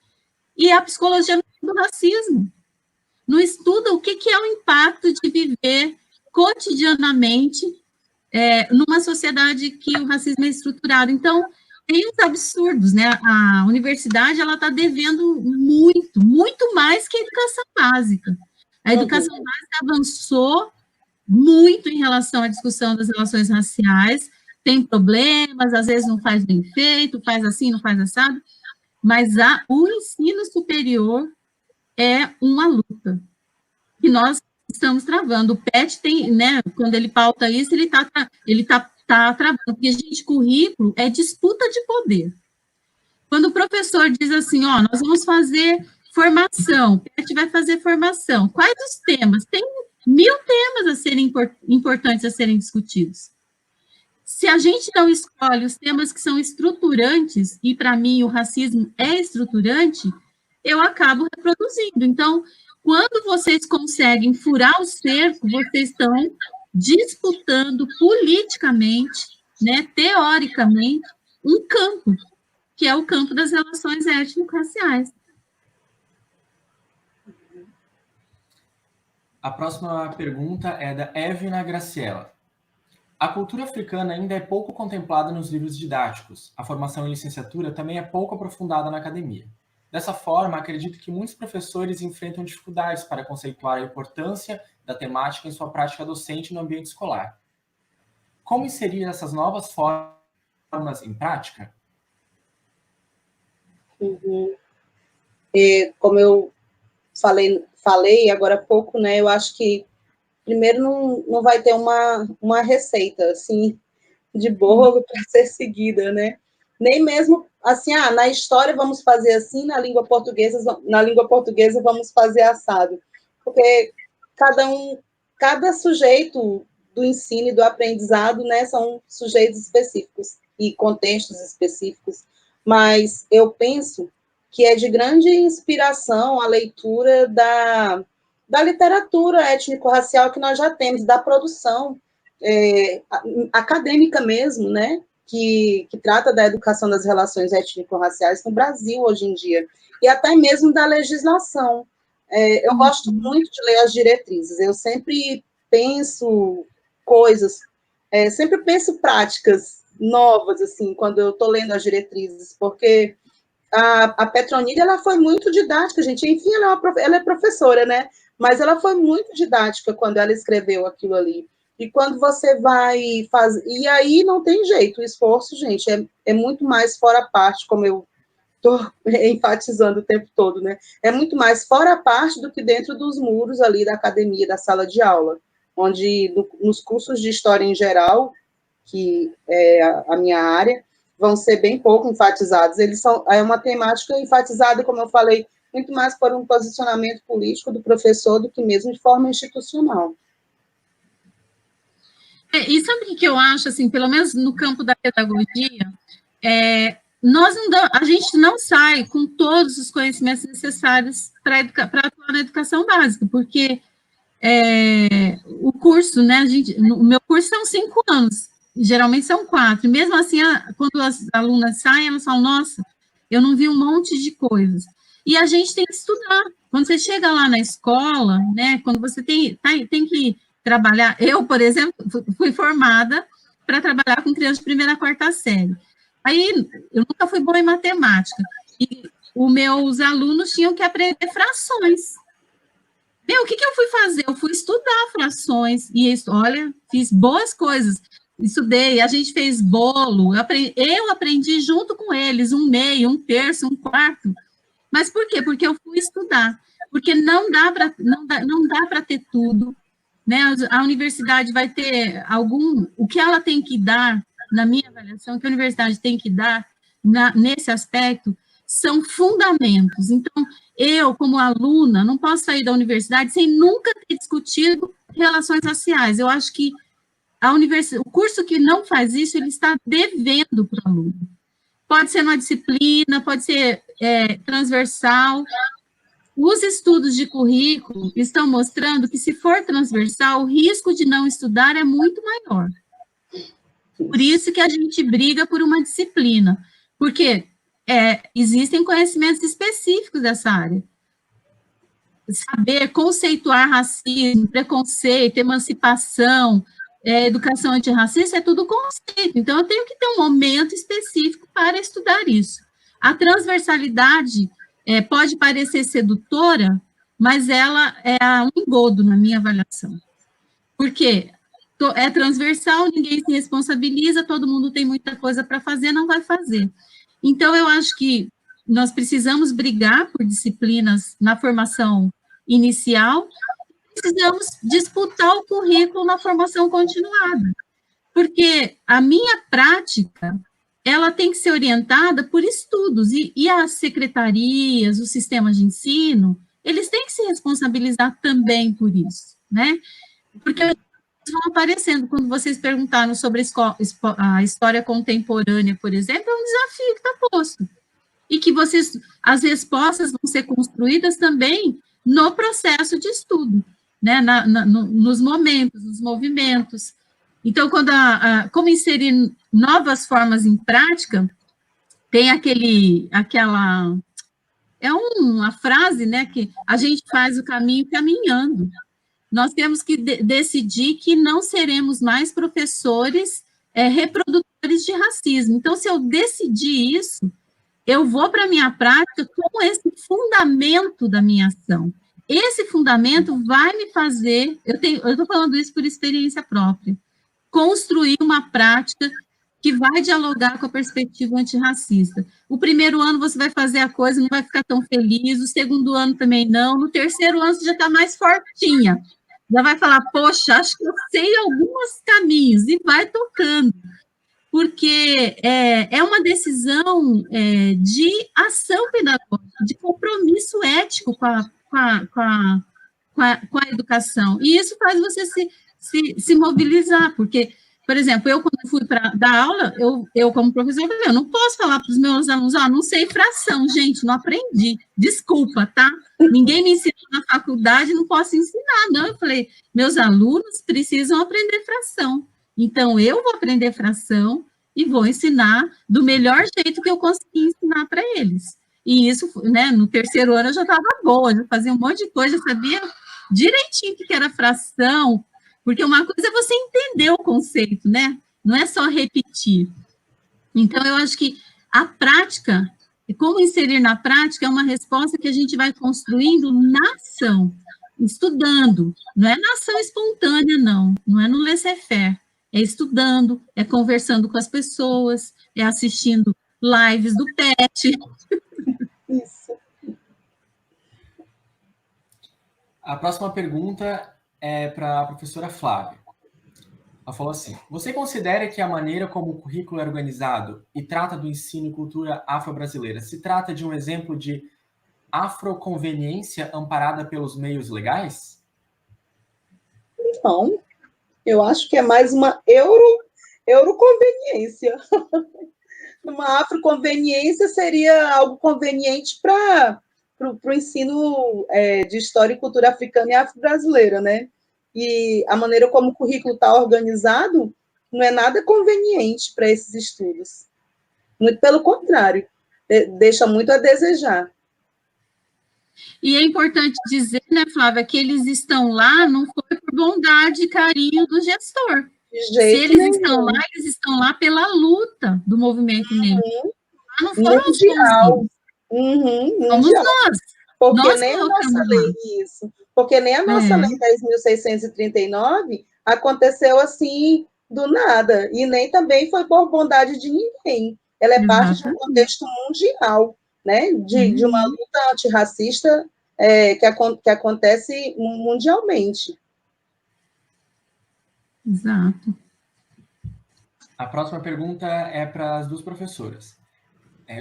e a psicologia não estuda o racismo, não estuda o que é o impacto de viver cotidianamente numa sociedade que o racismo é estruturado. Então, tem uns absurdos, né? A universidade, ela está devendo muito, muito mais que a educação básica. A educação básica avançou muito em relação à discussão das relações raciais, tem problemas, às vezes não faz bem feito, faz assim, não faz assado, mas o ensino superior é uma luta que nós estamos travando. O PET tem, né, quando ele pauta isso, ele tá travando, porque, gente, currículo é disputa de poder. Quando o professor diz assim, nós vamos fazer formação, o PET vai fazer formação, quais os temas? Tem 1000 temas a serem importantes a serem discutidos. Se a gente não escolhe os temas que são estruturantes, e para mim o racismo é estruturante, eu acabo reproduzindo. Então, quando vocês conseguem furar o cerco, vocês estão disputando politicamente, né, teoricamente, um campo, que é o campo das relações étnico-raciais. A próxima pergunta é da Evna Graciela. A cultura africana ainda é pouco contemplada nos livros didáticos. A formação em licenciatura também é pouco aprofundada na academia. Dessa forma, acredito que muitos professores enfrentam dificuldades para conceituar a importância da temática em sua prática docente no ambiente escolar. Como inserir essas novas formas em prática? E, como eu falei agora há pouco, né, eu acho que primeiro não vai ter uma receita, assim, de bolo para ser seguida, né? Nem mesmo, assim, na história vamos fazer assim, na língua portuguesa vamos fazer assado. Porque cada sujeito do ensino e do aprendizado, né, são sujeitos específicos e contextos específicos. Mas eu penso que é de grande inspiração a leitura da literatura étnico-racial que nós já temos, da produção acadêmica mesmo, né, que trata da educação das relações étnico-raciais no Brasil hoje em dia, e até mesmo da legislação. Eu gosto muito de ler as diretrizes, eu sempre penso coisas, sempre penso práticas novas, assim, quando eu estou lendo as diretrizes, porque a Petronilha, ela foi muito didática, gente, enfim, ela é professora, né, mas ela foi muito didática quando ela escreveu aquilo ali. E quando você vai fazer... E aí não tem jeito, o esforço, gente, é muito mais fora a parte, como eu estou enfatizando o tempo todo, né? É muito mais fora a parte do que dentro dos muros ali da academia, da sala de aula, onde nos cursos de história em geral, que é a minha área, vão ser bem pouco enfatizados. É uma temática enfatizada, como eu falei, muito mais por um posicionamento político do professor do que mesmo de forma institucional. E sabe o que eu acho, assim, pelo menos no campo da pedagogia, a gente não sai com todos os conhecimentos necessários para atuar na educação básica, porque o curso, né, o meu curso são 5 anos, geralmente são 4, e mesmo assim, quando as alunas saem, elas falam, nossa, eu não vi um monte de coisas. E a gente tem que estudar. Quando você chega lá na escola, né, quando você tem que trabalhar... Eu, por exemplo, fui formada para trabalhar com crianças de 1ª a 4ª série. Aí, eu nunca fui boa em matemática. E os meus alunos tinham que aprender frações. O que eu fui fazer? Eu fui estudar frações. E, olha, fiz boas coisas. estudei, a gente fez bolo, eu aprendi junto com eles, um meio, um terço, um quarto. Mas por quê? Porque eu fui estudar. Porque não dá para ter tudo, né? A universidade vai ter o que ela tem que dar, na minha avaliação, o que a universidade tem que dar nesse aspecto, são fundamentos. Então, eu, como aluna, não posso sair da universidade sem nunca ter discutido relações raciais. Eu acho que o curso que não faz isso, ele está devendo para o aluno. Pode ser uma disciplina, pode ser transversal. Os estudos de currículo estão mostrando que, se for transversal, o risco de não estudar é muito maior. Por isso que a gente briga por uma disciplina, porque existem conhecimentos específicos dessa área. Saber conceituar racismo, preconceito, emancipação, educação antirracista, é tudo conceito. Então, eu tenho que ter um momento específico para estudar isso. A transversalidade pode parecer sedutora, mas ela é um engodo na minha avaliação. Por quê? É transversal, ninguém se responsabiliza, todo mundo tem muita coisa para fazer, não vai fazer. Então, eu acho que nós precisamos brigar por disciplinas na formação inicial, precisamos disputar o currículo na formação continuada, porque a minha prática, ela tem que ser orientada por estudos, e as secretarias, os sistemas de ensino, eles têm que se responsabilizar também por isso, né? Porque vão aparecendo, quando vocês perguntaram sobre a história contemporânea, por exemplo, é um desafio que está posto, e que as respostas vão ser construídas também no processo de estudo, né? Nos momentos, nos movimentos. Então, como inserir novas formas em prática, tem uma frase, né, que a gente faz o caminho caminhando. Nós temos que decidir que não seremos mais professores reprodutores de racismo. Então, se eu decidir isso, eu vou para a minha prática com esse fundamento da minha ação. Esse fundamento vai me fazer, eu estou falando isso por experiência própria, construir uma prática que vai dialogar com a perspectiva antirracista. O primeiro ano você vai fazer a coisa, não vai ficar tão feliz, o segundo ano também não, no terceiro ano você já está mais fortinha, já vai falar, poxa, acho que eu sei alguns caminhos, e vai tocando, porque é uma decisão de ação pedagógica, de compromisso ético com a educação, e isso faz você se mobilizar, porque, por exemplo, eu, quando fui para dar aula, eu como professora, eu não posso falar para os meus alunos, não sei fração, gente, não aprendi, desculpa, tá? Ninguém me ensinou na faculdade, não posso ensinar, não. Eu falei, meus alunos precisam aprender fração, então eu vou aprender fração e vou ensinar do melhor jeito que eu consegui ensinar para eles. E isso, né, no terceiro ano eu já estava boa, já fazia um monte de coisa, eu sabia direitinho o que era fração, porque uma coisa é você entender o conceito, né? Não é só repetir. Então, eu acho que a prática, como inserir na prática, é uma resposta que a gente vai construindo na ação, estudando. Não é na ação espontânea, não é no laissez-faire. É estudando, é conversando com as pessoas, é assistindo lives do PET. Isso. A próxima pergunta é para a professora Flávia. Ela falou assim: você considera que a maneira como o currículo é organizado e trata do ensino e cultura afro-brasileira se trata de um exemplo de afroconveniência amparada pelos meios legais? Não, eu acho que é mais uma euroconveniência. Uma afroconveniência seria algo conveniente para o ensino de história e cultura africana e afro-brasileira, né? E a maneira como o currículo está organizado não é nada conveniente para esses estudos. Muito pelo contrário, deixa muito a desejar. E é importante dizer, né, Flávia, que eles estão lá não foi por bondade e carinho do gestor. Se eles estão lá, eles estão lá pela luta do movimento negro. Não foram mundial. Somos nós. Porque nem a nossa lei, isso. Porque nem a nossa lei 10.639 aconteceu assim, do nada, e nem também foi por bondade de ninguém. Ela é parte de um Exatamente. contexto mundial, né? De uma luta antirracista que acontece mundialmente. Exato. A próxima pergunta é para as duas professoras.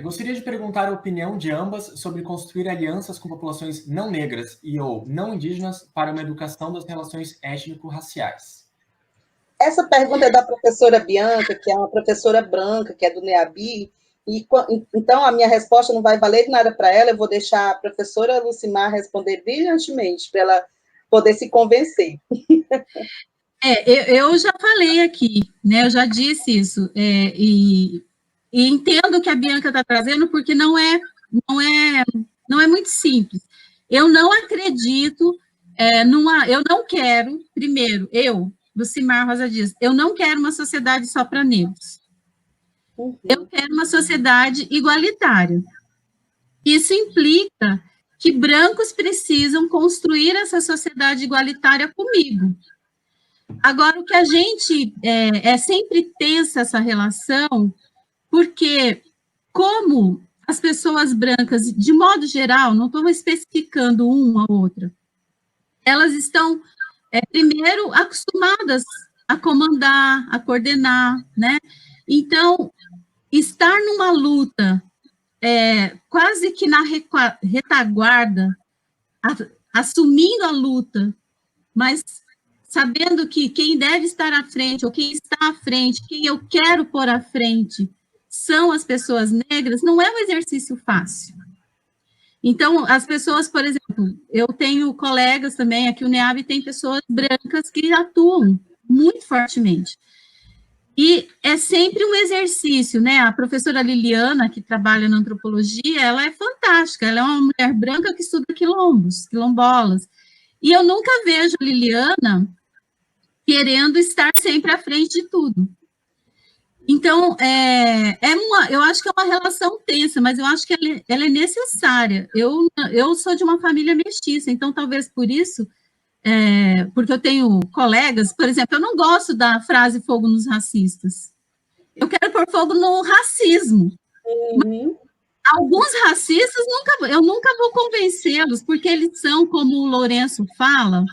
Gostaria de perguntar a opinião de ambas sobre construir alianças com populações não negras e ou não indígenas para uma educação das relações étnico-raciais. Essa pergunta é da professora Bianca, que é uma professora branca, que é do NEABI, e então a minha resposta não vai valer nada para ela, eu vou deixar a professora Lucimar responder brilhantemente, para ela poder se convencer. Eu já falei aqui, né? Eu já disse isso, e entendo o que a Bianca está trazendo, porque não é muito simples. Eu não acredito eu não quero, primeiro, Lucimar Rosa Dias, eu não quero uma sociedade só para negros. Eu quero uma sociedade igualitária. Isso implica que brancos precisam construir essa sociedade igualitária comigo. Agora, o que a gente sempre tensa essa relação, porque como as pessoas brancas, de modo geral, não estou especificando uma ou outra, elas estão, primeiro, acostumadas a comandar, a coordenar, né? Então, estar numa luta quase que na retaguarda, assumindo a luta, mas sabendo que quem deve estar à frente, ou quem está à frente, quem eu quero pôr à frente, são as pessoas negras, não é um exercício fácil. Então, as pessoas, por exemplo, eu tenho colegas também, aqui o NEAB tem pessoas brancas que atuam muito fortemente. E é sempre um exercício, né? A professora Liliana, que trabalha na antropologia, ela é fantástica, ela é uma mulher branca que estuda quilombos, quilombolas. E eu nunca vejo a Liliana querendo estar sempre à frente de tudo. Então, eu acho que é uma relação tensa, mas eu acho que ela é necessária. Eu sou de uma família mestiça, então talvez por isso, porque eu tenho colegas, por exemplo, eu não gosto da frase fogo nos racistas. Eu quero pôr fogo no racismo. Uhum. Alguns racistas, eu nunca vou convencê-los, porque eles são, como o Lourenço fala,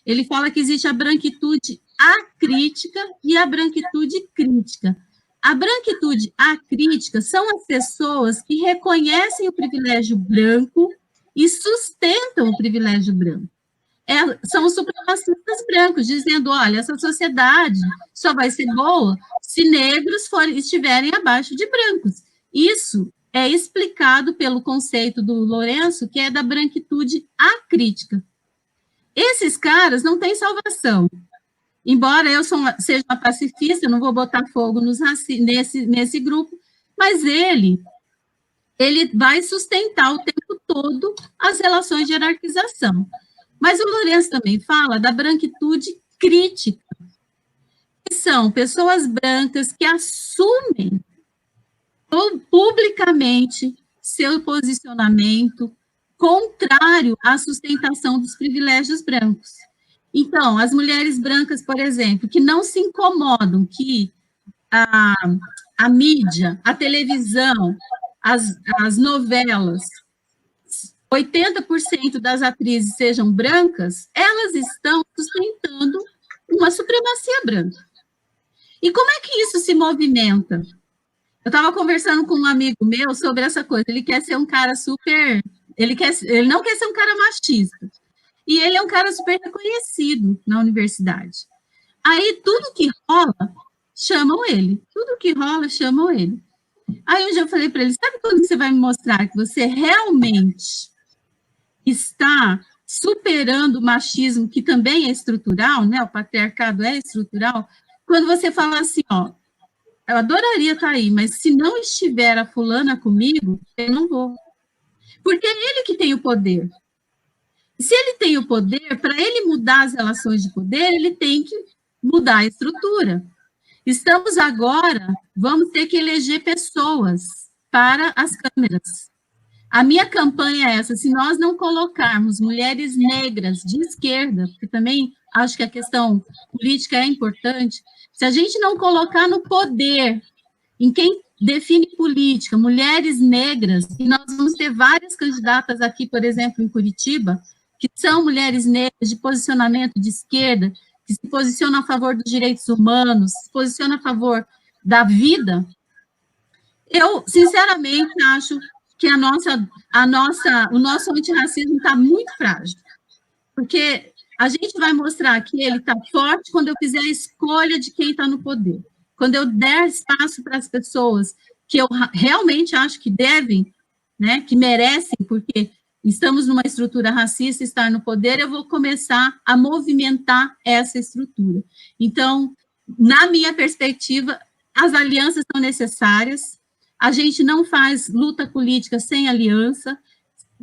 ele fala que existe a branquitude acrítica e a branquitude crítica. A branquitude acrítica são as pessoas que reconhecem o privilégio branco e sustentam o privilégio branco. São os supremacistas brancos, dizendo, olha, essa sociedade só vai ser boa se negros estiverem abaixo de brancos. Isso é explicado pelo conceito do Lourenço, que é da branquitude acrítica. Esses caras não têm salvação. Embora eu seja uma pacifista, não vou botar fogo nesse grupo, mas ele vai sustentar o tempo todo as relações de hierarquização. Mas o Lourenço também fala da branquitude crítica, que são pessoas brancas que assumem publicamente seu posicionamento contrário à sustentação dos privilégios brancos. Então, as mulheres brancas, por exemplo, que não se incomodam que a mídia, a televisão, as novelas, 80% das atrizes sejam brancas, elas estão sustentando uma supremacia branca. E como é que isso se movimenta? Eu estava conversando com um amigo meu sobre essa coisa. Ele quer ser um cara super... Ele não quer ser um cara machista. E ele é um cara super reconhecido na universidade. Aí, tudo que rola, chamam ele. Tudo que rola, chamam ele. Aí, um dia eu falei para ele, sabe quando você vai me mostrar que você realmente está superando o machismo, que também é estrutural, né? O patriarcado é estrutural. Quando você fala assim, ó, eu adoraria estar aí, mas se não estiver a fulana comigo, eu não vou. Porque é ele que tem o poder. Se ele tem o poder, para ele mudar as relações de poder, ele tem que mudar a estrutura. Estamos agora, vamos ter que eleger pessoas para as câmeras. A minha campanha é essa, se nós não colocarmos mulheres negras de esquerda, porque também acho que a questão política é importante, Se a gente não colocar no poder, em quem define política, mulheres negras, e nós vamos ter várias candidatas aqui, por exemplo, em Curitiba, que são mulheres negras de posicionamento de esquerda, que se posicionam a favor dos direitos humanos, se posicionam a favor da vida, eu, sinceramente, acho que o nosso antirracismo está muito frágil, porque a gente vai mostrar que ele está forte quando eu fizer a escolha de quem está no poder, quando eu der espaço para as pessoas que eu realmente acho que devem, né, que merecem, porque estamos numa estrutura racista, estar no poder, eu vou começar a movimentar essa estrutura. Então, na minha perspectiva, as alianças são necessárias, a gente não faz luta política sem aliança,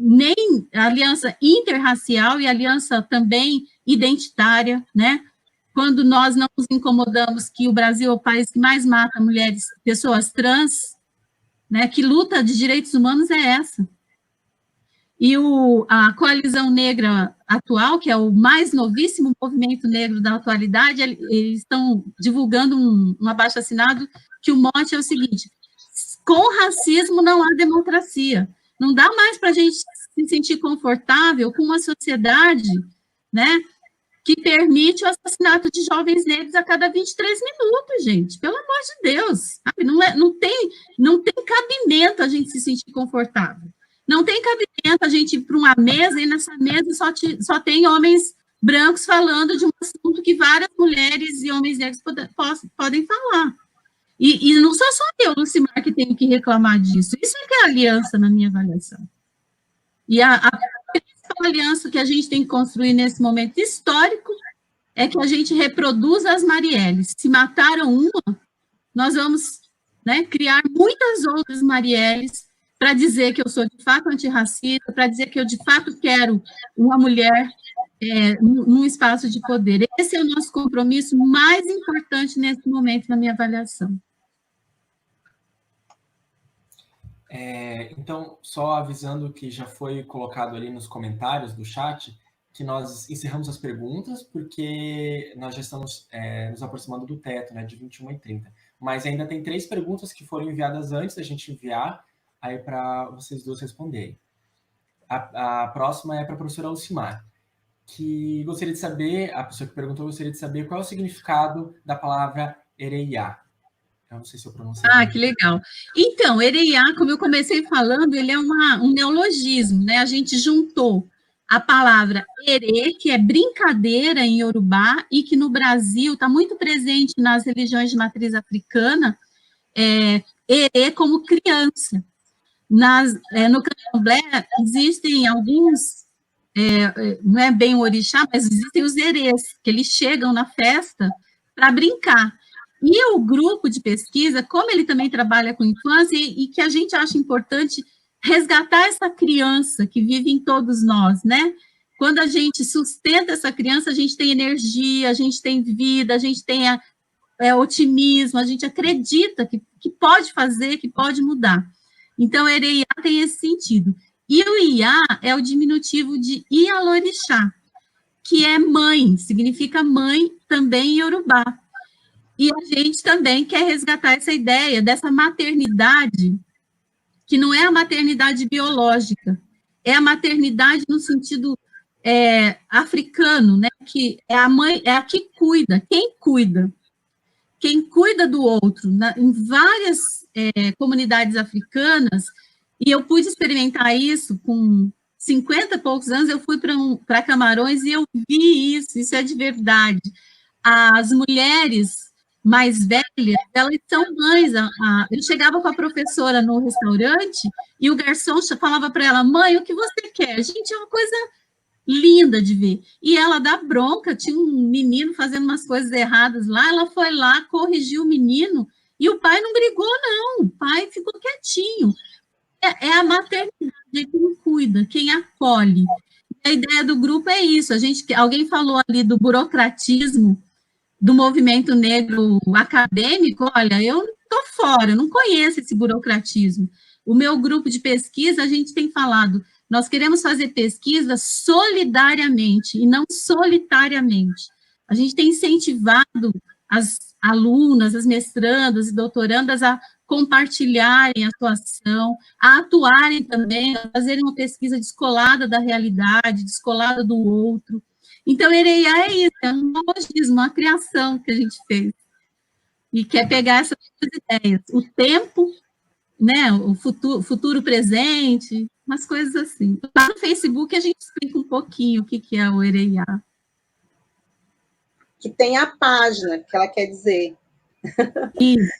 nem aliança interracial e aliança também identitária, né? Quando nós não nos incomodamos que o Brasil é o país que mais mata mulheres, pessoas trans, né? Que luta de direitos humanos é essa? E a Coalizão Negra atual, que é o mais novíssimo movimento negro da atualidade, eles estão divulgando um abaixo-assinado que o mote é o seguinte: com racismo não há democracia. Não dá mais para a gente se sentir confortável com uma sociedade, né, que permite o assassinato de jovens negros a cada 23 minutos, gente. Pelo amor de Deus. Sabe? Não tem cabimento a gente se sentir confortável. Não tem cabimento a gente ir para uma mesa e nessa mesa só tem homens brancos falando de um assunto que várias mulheres e homens negros podem falar. E não sou só eu, Lucimar, que tenho que reclamar disso. Isso é que é aliança na minha avaliação. E a principal aliança que a gente tem que construir nesse momento histórico é que a gente reproduza as Marielles. Se mataram uma, nós vamos, né, criar muitas outras Marielles para dizer que eu sou de fato antirracista, para dizer que eu de fato quero uma mulher num espaço de poder. Esse é o nosso compromisso mais importante nesse momento, na minha avaliação. Então, só avisando que já foi colocado ali nos comentários do chat, que nós encerramos as perguntas, porque nós já estamos nos aproximando do teto, né, de 21h30. Mas ainda tem 3 perguntas que foram enviadas antes da gente enviar, aí para vocês dois responderem. A próxima é para a professora Lucimar, que gostaria de saber, a pessoa que perguntou gostaria de saber qual é o significado da palavra Ereiá. Eu não sei se eu pronunciei. Que legal. Então, Ereiá, como eu comecei falando, ele é um neologismo, né? A gente juntou a palavra ere, que é brincadeira em Yorubá, e que no Brasil está muito presente nas religiões de matriz africana, ere como criança. No candomblé existem alguns, não é bem o orixá, mas existem os erês, que eles chegam na festa para brincar. E o grupo de pesquisa, como ele também trabalha com infância, e que a gente acha importante resgatar essa criança que vive em todos nós, né? Quando a gente sustenta essa criança, a gente tem energia, a gente tem vida, a gente tem otimismo, a gente acredita que pode fazer, que pode mudar. Então, Ereiá tem esse sentido. E o Iá é o diminutivo de Ialorixá, que é mãe, significa mãe também em Yorubá. E a gente também quer resgatar essa ideia dessa maternidade, que não é a maternidade biológica, é a maternidade no sentido africano, né? Que é a mãe, é a que cuida, quem cuida do outro. Em várias comunidades africanas, e eu pude experimentar isso com 50 e poucos anos, eu fui para Camarões e eu vi isso é de verdade. As mulheres mais velhas, elas são mães. Eu chegava com a professora no restaurante e o garçom falava para ela: mãe, o que você quer? Gente, é uma coisa linda de ver. E ela dá bronca, tinha um menino fazendo umas coisas erradas lá, ela foi lá, corrigiu o menino, e o pai não brigou, não, o pai ficou quietinho. É a maternidade, é quem cuida, quem acolhe. A ideia do grupo é isso, alguém falou ali do burocratismo do movimento negro acadêmico. Olha, eu estou fora, eu não conheço esse burocratismo. O meu grupo de pesquisa, a gente tem falado, nós queremos fazer pesquisa solidariamente e não solitariamente. A gente tem incentivado as alunas, as mestrandas e doutorandas a compartilharem a sua ação, a atuarem também, a fazerem uma pesquisa descolada da realidade, descolada do outro. Então, Ereia é isso, é um neologismo, uma criação que a gente fez. E quer pegar essas duas ideias, o tempo, né, o futuro presente, umas coisas assim. Lá no Facebook a gente explica um pouquinho o que é o Ereia. Que tem a página, que ela quer dizer. Isso.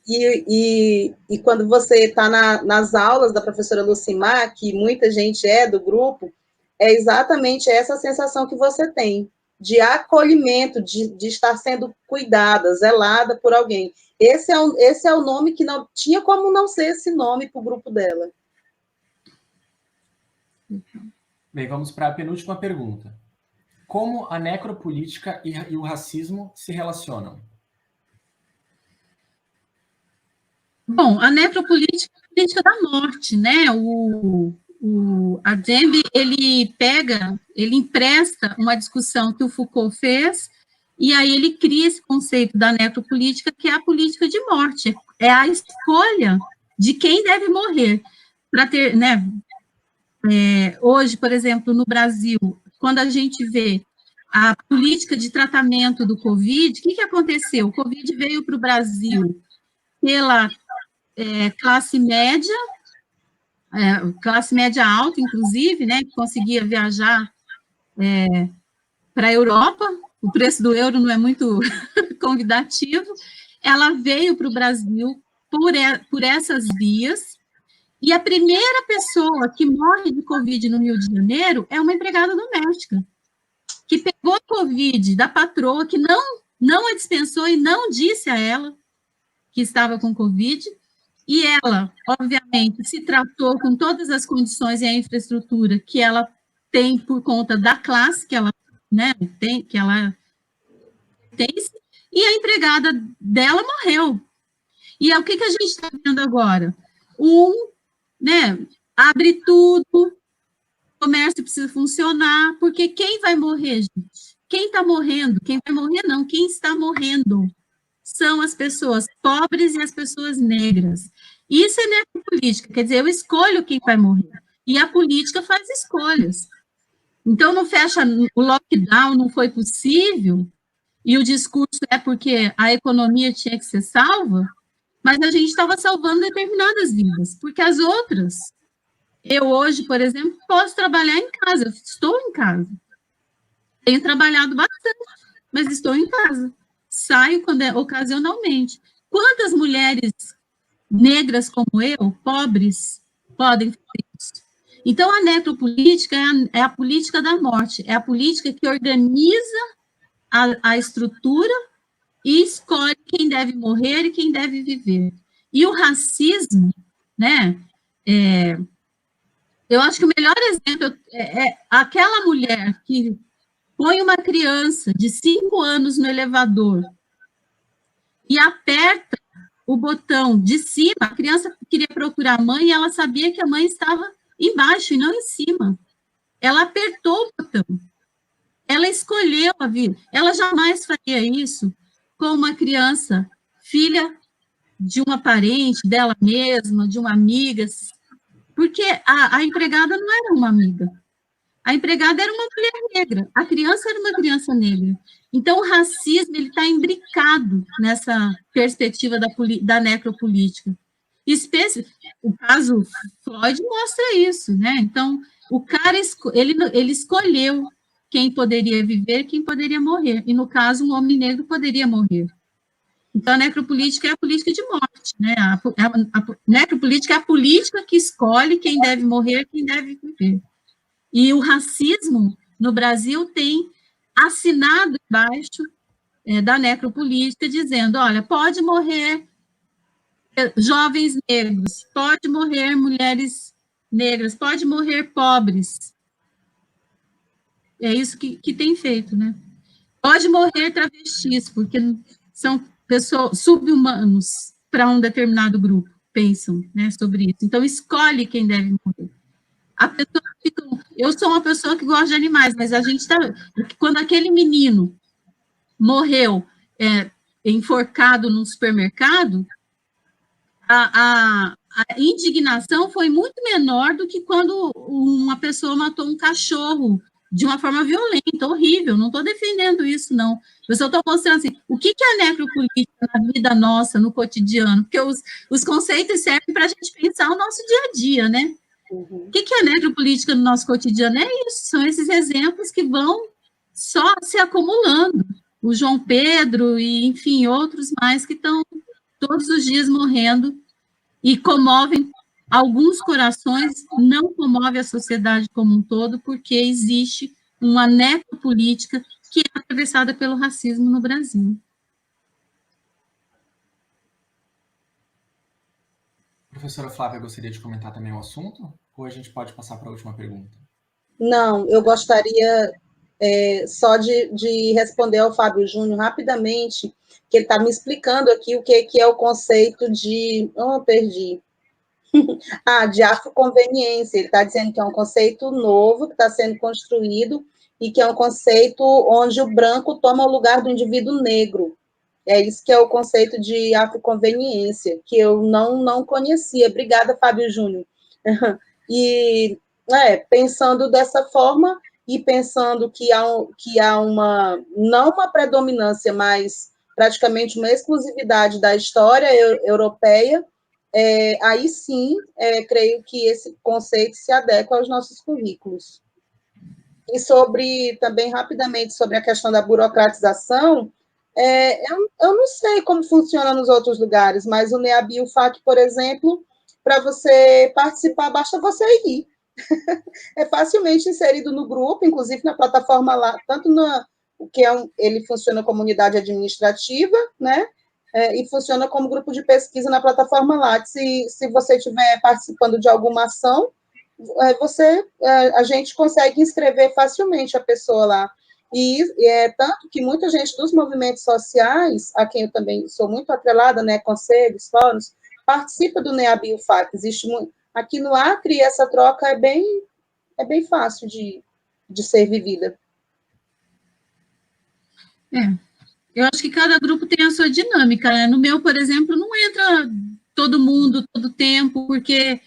E quando você está nas aulas da professora Lucimar, que muita gente é do grupo, é exatamente essa sensação que você tem, de acolhimento, de estar sendo cuidada, zelada por alguém. Esse é o nome que não tinha como não ser esse nome para o grupo dela. Bem, vamos para a penúltima pergunta. Como a necropolítica e o racismo se relacionam? Bom, a necropolítica é a política da morte, né? A Dembe, ele empresta uma discussão que o Foucault fez, e aí ele cria esse conceito da necropolítica, que é a política de morte, é a escolha de quem deve morrer. Para ter, né? Hoje, por exemplo, no Brasil, quando a gente vê a política de tratamento do Covid, o que aconteceu? O Covid veio para o Brasil pela classe média alta, inclusive, né, que conseguia viajar para a Europa, o preço do euro não é muito convidativo, ela veio para o Brasil por essas vias, e a primeira pessoa que morre de Covid no Rio de Janeiro é uma empregada doméstica, que pegou a Covid da patroa, que não a dispensou e não disse a ela que estava com Covid, e ela, obviamente, se tratou com todas as condições e a infraestrutura que ela tem por conta da classe que ela, né, tem, e a empregada dela morreu. E é o que a gente está vendo agora? Né, abre tudo, o comércio precisa funcionar, porque quem vai morrer, gente? Quem está morrendo? Quem vai morrer, não, quem está morrendo são as pessoas pobres e as pessoas negras. Isso é necropolítica, quer dizer, eu escolho quem vai morrer. E a política faz escolhas. Então, não fecha, o lockdown não foi possível, e o discurso é porque a economia tinha que ser salva, mas a gente estava salvando determinadas vidas, porque as outras, eu hoje, por exemplo, posso trabalhar em casa, estou em casa. Tenho trabalhado bastante, mas estou em casa. Saio ocasionalmente. Quantas mulheres negras como eu, pobres, podem fazer isso? Então, a necropolítica é a política da morte, é a política que organiza a estrutura e escolhe quem deve morrer e quem deve viver. E o racismo, né, eu acho que o melhor exemplo é aquela mulher que põe uma criança de 5 anos no elevador e aperta o botão de cima, a criança queria procurar a mãe e ela sabia que a mãe estava embaixo e não em cima. Ela apertou o botão. Ela escolheu a vida. Ela jamais faria isso com uma criança, filha de uma parente dela mesma, de uma amiga, porque a empregada não era uma amiga. A empregada era uma mulher negra, a criança era uma criança negra. Então, o racismo está imbricado nessa perspectiva da necropolítica. O caso Floyd mostra isso, né? Então, o cara, ele escolheu quem poderia viver, quem poderia morrer. E, no caso, um homem negro poderia morrer. Então, a necropolítica é a política de morte, né? A necropolítica é a política que escolhe quem deve morrer, quem deve viver. E o racismo no Brasil tem assinado embaixo da necropolítica, dizendo, olha, pode morrer jovens negros, pode morrer mulheres negras, pode morrer pobres. É isso que tem feito, né? Pode morrer travestis, porque são pessoas subhumanos para um determinado grupo, pensam, né, sobre isso. Então, escolhe quem deve morrer. A pessoa fica, eu sou uma pessoa que gosta de animais, mas a gente está, quando aquele menino morreu, enforcado num supermercado, a indignação foi muito menor do que quando uma pessoa matou um cachorro de uma forma violenta, horrível. Não estou defendendo isso, não. Eu só estou mostrando assim, o que é a necropolítica na vida nossa, no cotidiano? Porque os conceitos servem para a gente pensar o nosso dia a dia, né? O que é a necropolítica no nosso cotidiano? É isso, são esses exemplos que vão só se acumulando. O João Pedro e, enfim, outros mais que estão todos os dias morrendo e comovem alguns corações, não comove a sociedade como um todo, porque existe uma necropolítica que é atravessada pelo racismo no Brasil. Professora Flávia, gostaria de comentar também o assunto? Ou a gente pode passar para a última pergunta? Não, eu gostaria só de responder ao Fábio Júnior rapidamente, que ele está me explicando aqui o que é o conceito de... perdi. De afroconveniência. Ele está dizendo que é um conceito novo que está sendo construído e que é um conceito onde o branco toma o lugar do indivíduo negro. É isso que é o conceito de afroconveniência, que eu não conhecia. Obrigada, Fábio Júnior. E pensando dessa forma e pensando que há uma, não uma predominância, mas praticamente uma exclusividade da história europeia, aí sim, creio que esse conceito se adequa aos nossos currículos. E também rapidamente, sobre a questão da burocratização, eu não sei como funciona nos outros lugares, mas o NEAB e o FAC, por exemplo, para você participar, basta você ir. É facilmente inserido no grupo, inclusive na plataforma lá, tanto ele funciona como unidade administrativa, né? E funciona como grupo de pesquisa na plataforma Lattes. Se você estiver participando de alguma ação, a gente consegue inscrever facilmente a pessoa lá. E é tanto que muita gente dos movimentos sociais, a quem eu também sou muito atrelada, né, conselhos, fóruns, participa do NEAB e o FAC. Existe aqui no Acre, essa troca é bem fácil de ser vivida. Eu acho que cada grupo tem a sua dinâmica, né? No meu, por exemplo, não entra todo mundo, todo tempo, porque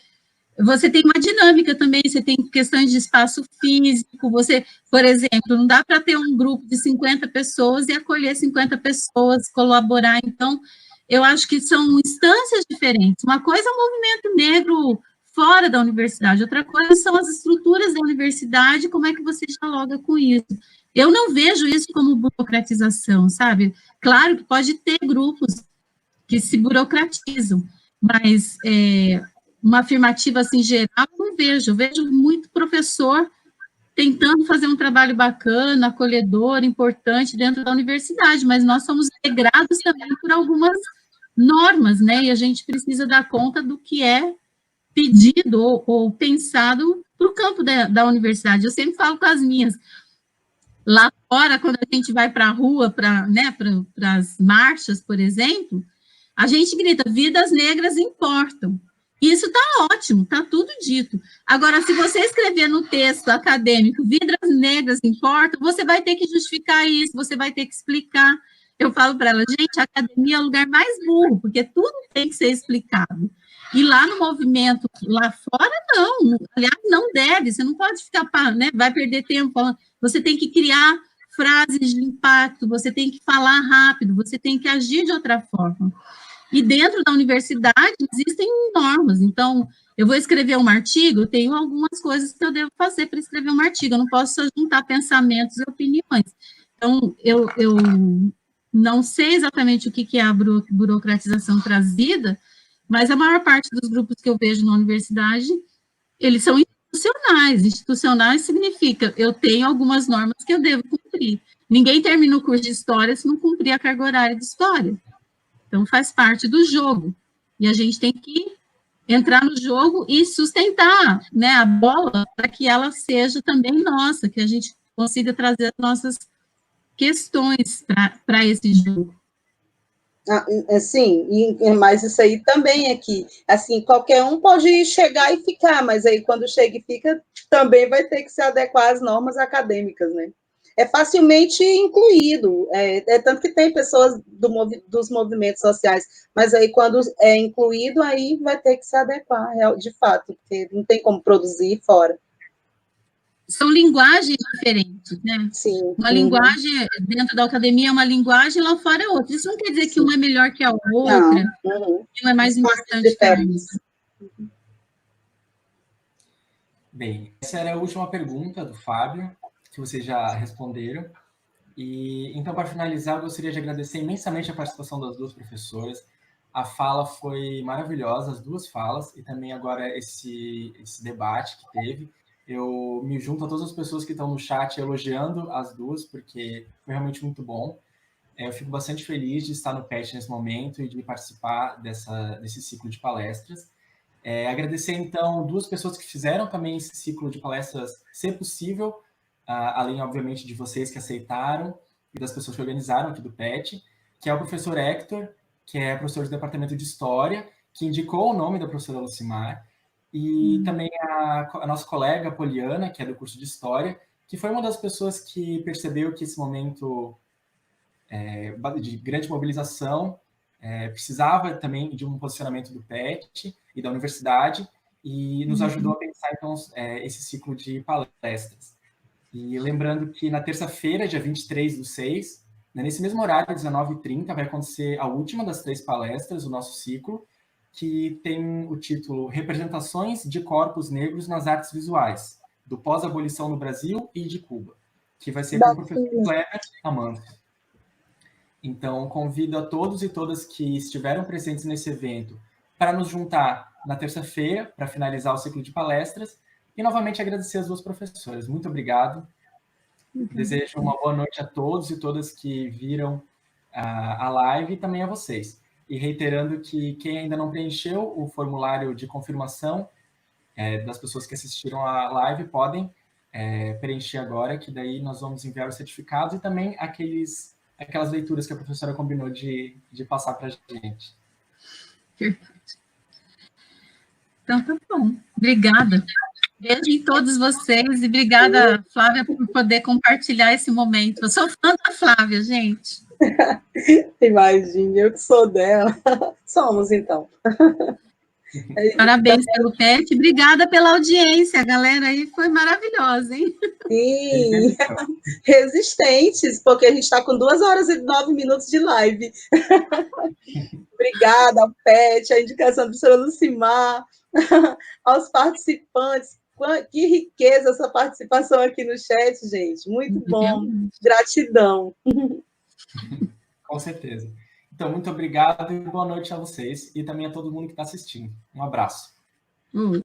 você tem uma dinâmica também, você tem questões de espaço físico, você, por exemplo, não dá para ter um grupo de 50 pessoas e acolher 50 pessoas, colaborar, então, eu acho que são instâncias diferentes. Uma coisa é o movimento negro fora da universidade, outra coisa são as estruturas da universidade, como é que você dialoga com isso. Eu não vejo isso como burocratização, sabe? Claro que pode ter grupos que se burocratizam, mas uma afirmativa assim geral, eu não vejo. Eu vejo muito professor tentando fazer um trabalho bacana, acolhedor, importante dentro da universidade, mas nós somos regrados também por algumas normas, né? E a gente precisa dar conta do que é pedido ou pensado para o campo da universidade. Eu sempre falo com as minhas. Lá fora, quando a gente vai para a rua, para as marchas, por exemplo, a gente grita, vidas negras importam. Isso está ótimo, está tudo dito. Agora, se você escrever no texto acadêmico, vidas negras importam, você vai ter que justificar isso, você vai ter que explicar. Eu falo para ela, gente, a academia é o lugar mais burro, porque tudo tem que ser explicado. E lá no movimento, lá fora, não. Aliás, não deve, você não pode ficar, né, vai perder tempo falando. Você tem que criar frases de impacto, você tem que falar rápido, você tem que agir de outra forma. E dentro da universidade existem normas, então, eu vou escrever um artigo, eu tenho algumas coisas que eu devo fazer para escrever um artigo, eu não posso só juntar pensamentos e opiniões. Então, eu não sei exatamente o que é a burocratização trazida, mas a maior parte dos grupos que eu vejo na universidade, eles são institucionais. Institucionais significa, eu tenho algumas normas que eu devo cumprir. Ninguém termina o curso de História se não cumprir a carga horária de História. Então, faz parte do jogo. E a gente tem que entrar no jogo e sustentar, né, a bola para que ela seja também nossa, que a gente consiga trazer as nossas questões para esse jogo. Sim, mas isso aí também aqui, assim, qualquer um pode chegar e ficar, mas aí quando chega e fica, também vai ter que se adequar às normas acadêmicas, né? é facilmente incluído, tanto que tem pessoas dos movimentos sociais, mas aí quando é incluído, aí vai ter que se adequar, de fato, porque não tem como produzir fora. São linguagens diferentes, né? Sim. Uma linguagem dentro da academia é uma linguagem, lá fora é outra. Isso não quer dizer que uma é melhor que a outra, que uma é mais importante que a outra. Bem, essa era a última pergunta do Fábio, que vocês já responderam. E então, para finalizar, eu gostaria de agradecer imensamente a participação das duas professoras. A fala foi maravilhosa, as duas falas, e também agora esse debate que teve. Eu me junto a todas as pessoas que estão no chat elogiando as duas, porque foi realmente muito bom. Eu fico bastante feliz de estar no PET nesse momento e de participar desse ciclo de palestras. Agradecer, então, duas pessoas que fizeram também esse ciclo de palestras ser possível, além, obviamente, de vocês que aceitaram e das pessoas que organizaram aqui do PET, que é o professor Hector, que é professor do Departamento de História, que indicou o nome da professora Lucimar, e também a nossa colega Poliana, que é do curso de História, que foi uma das pessoas que percebeu que esse momento de grande mobilização precisava também de um posicionamento do PET e da universidade, e nos ajudou a pensar, então, esse ciclo de palestras. E lembrando que na terça-feira, dia 23/6, nesse mesmo horário, 19h30, vai acontecer a última das 3 palestras do nosso ciclo, que tem o título Representações de Corpos Negros nas Artes Visuais, do pós-abolição no Brasil e de Cuba, que vai ser com o professor Kleber Amâncio. Então, convido a todos e todas que estiveram presentes nesse evento para nos juntar na terça-feira, para finalizar o ciclo de palestras, e novamente agradecer as duas professoras. Muito obrigado. Desejo uma boa noite a todos e todas que viram a live e também a vocês. E reiterando que quem ainda não preencheu o formulário de confirmação das pessoas que assistiram a live podem preencher agora, que daí nós vamos enviar os certificados e também aquelas leituras que a professora combinou de passar para a gente. Perfeito. Então, tá bom. Obrigada. Beijo em todos vocês e obrigada, Flávia, por poder compartilhar esse momento. Eu sou fã da Flávia, gente. Imagina, eu que sou dela. Somos, então. Parabéns pelo PET. Obrigada pela audiência, galera. Aí foi maravilhosa, hein? Sim, resistentes, porque a gente está com 2 horas e 9 minutos de live. Obrigada ao PET, à indicação da professora Lucimar, aos participantes. Que riqueza essa participação aqui no chat, gente. Muito bom. Gratidão. Com certeza. Então, muito obrigado e boa noite a vocês e também a todo mundo que está assistindo. Um abraço.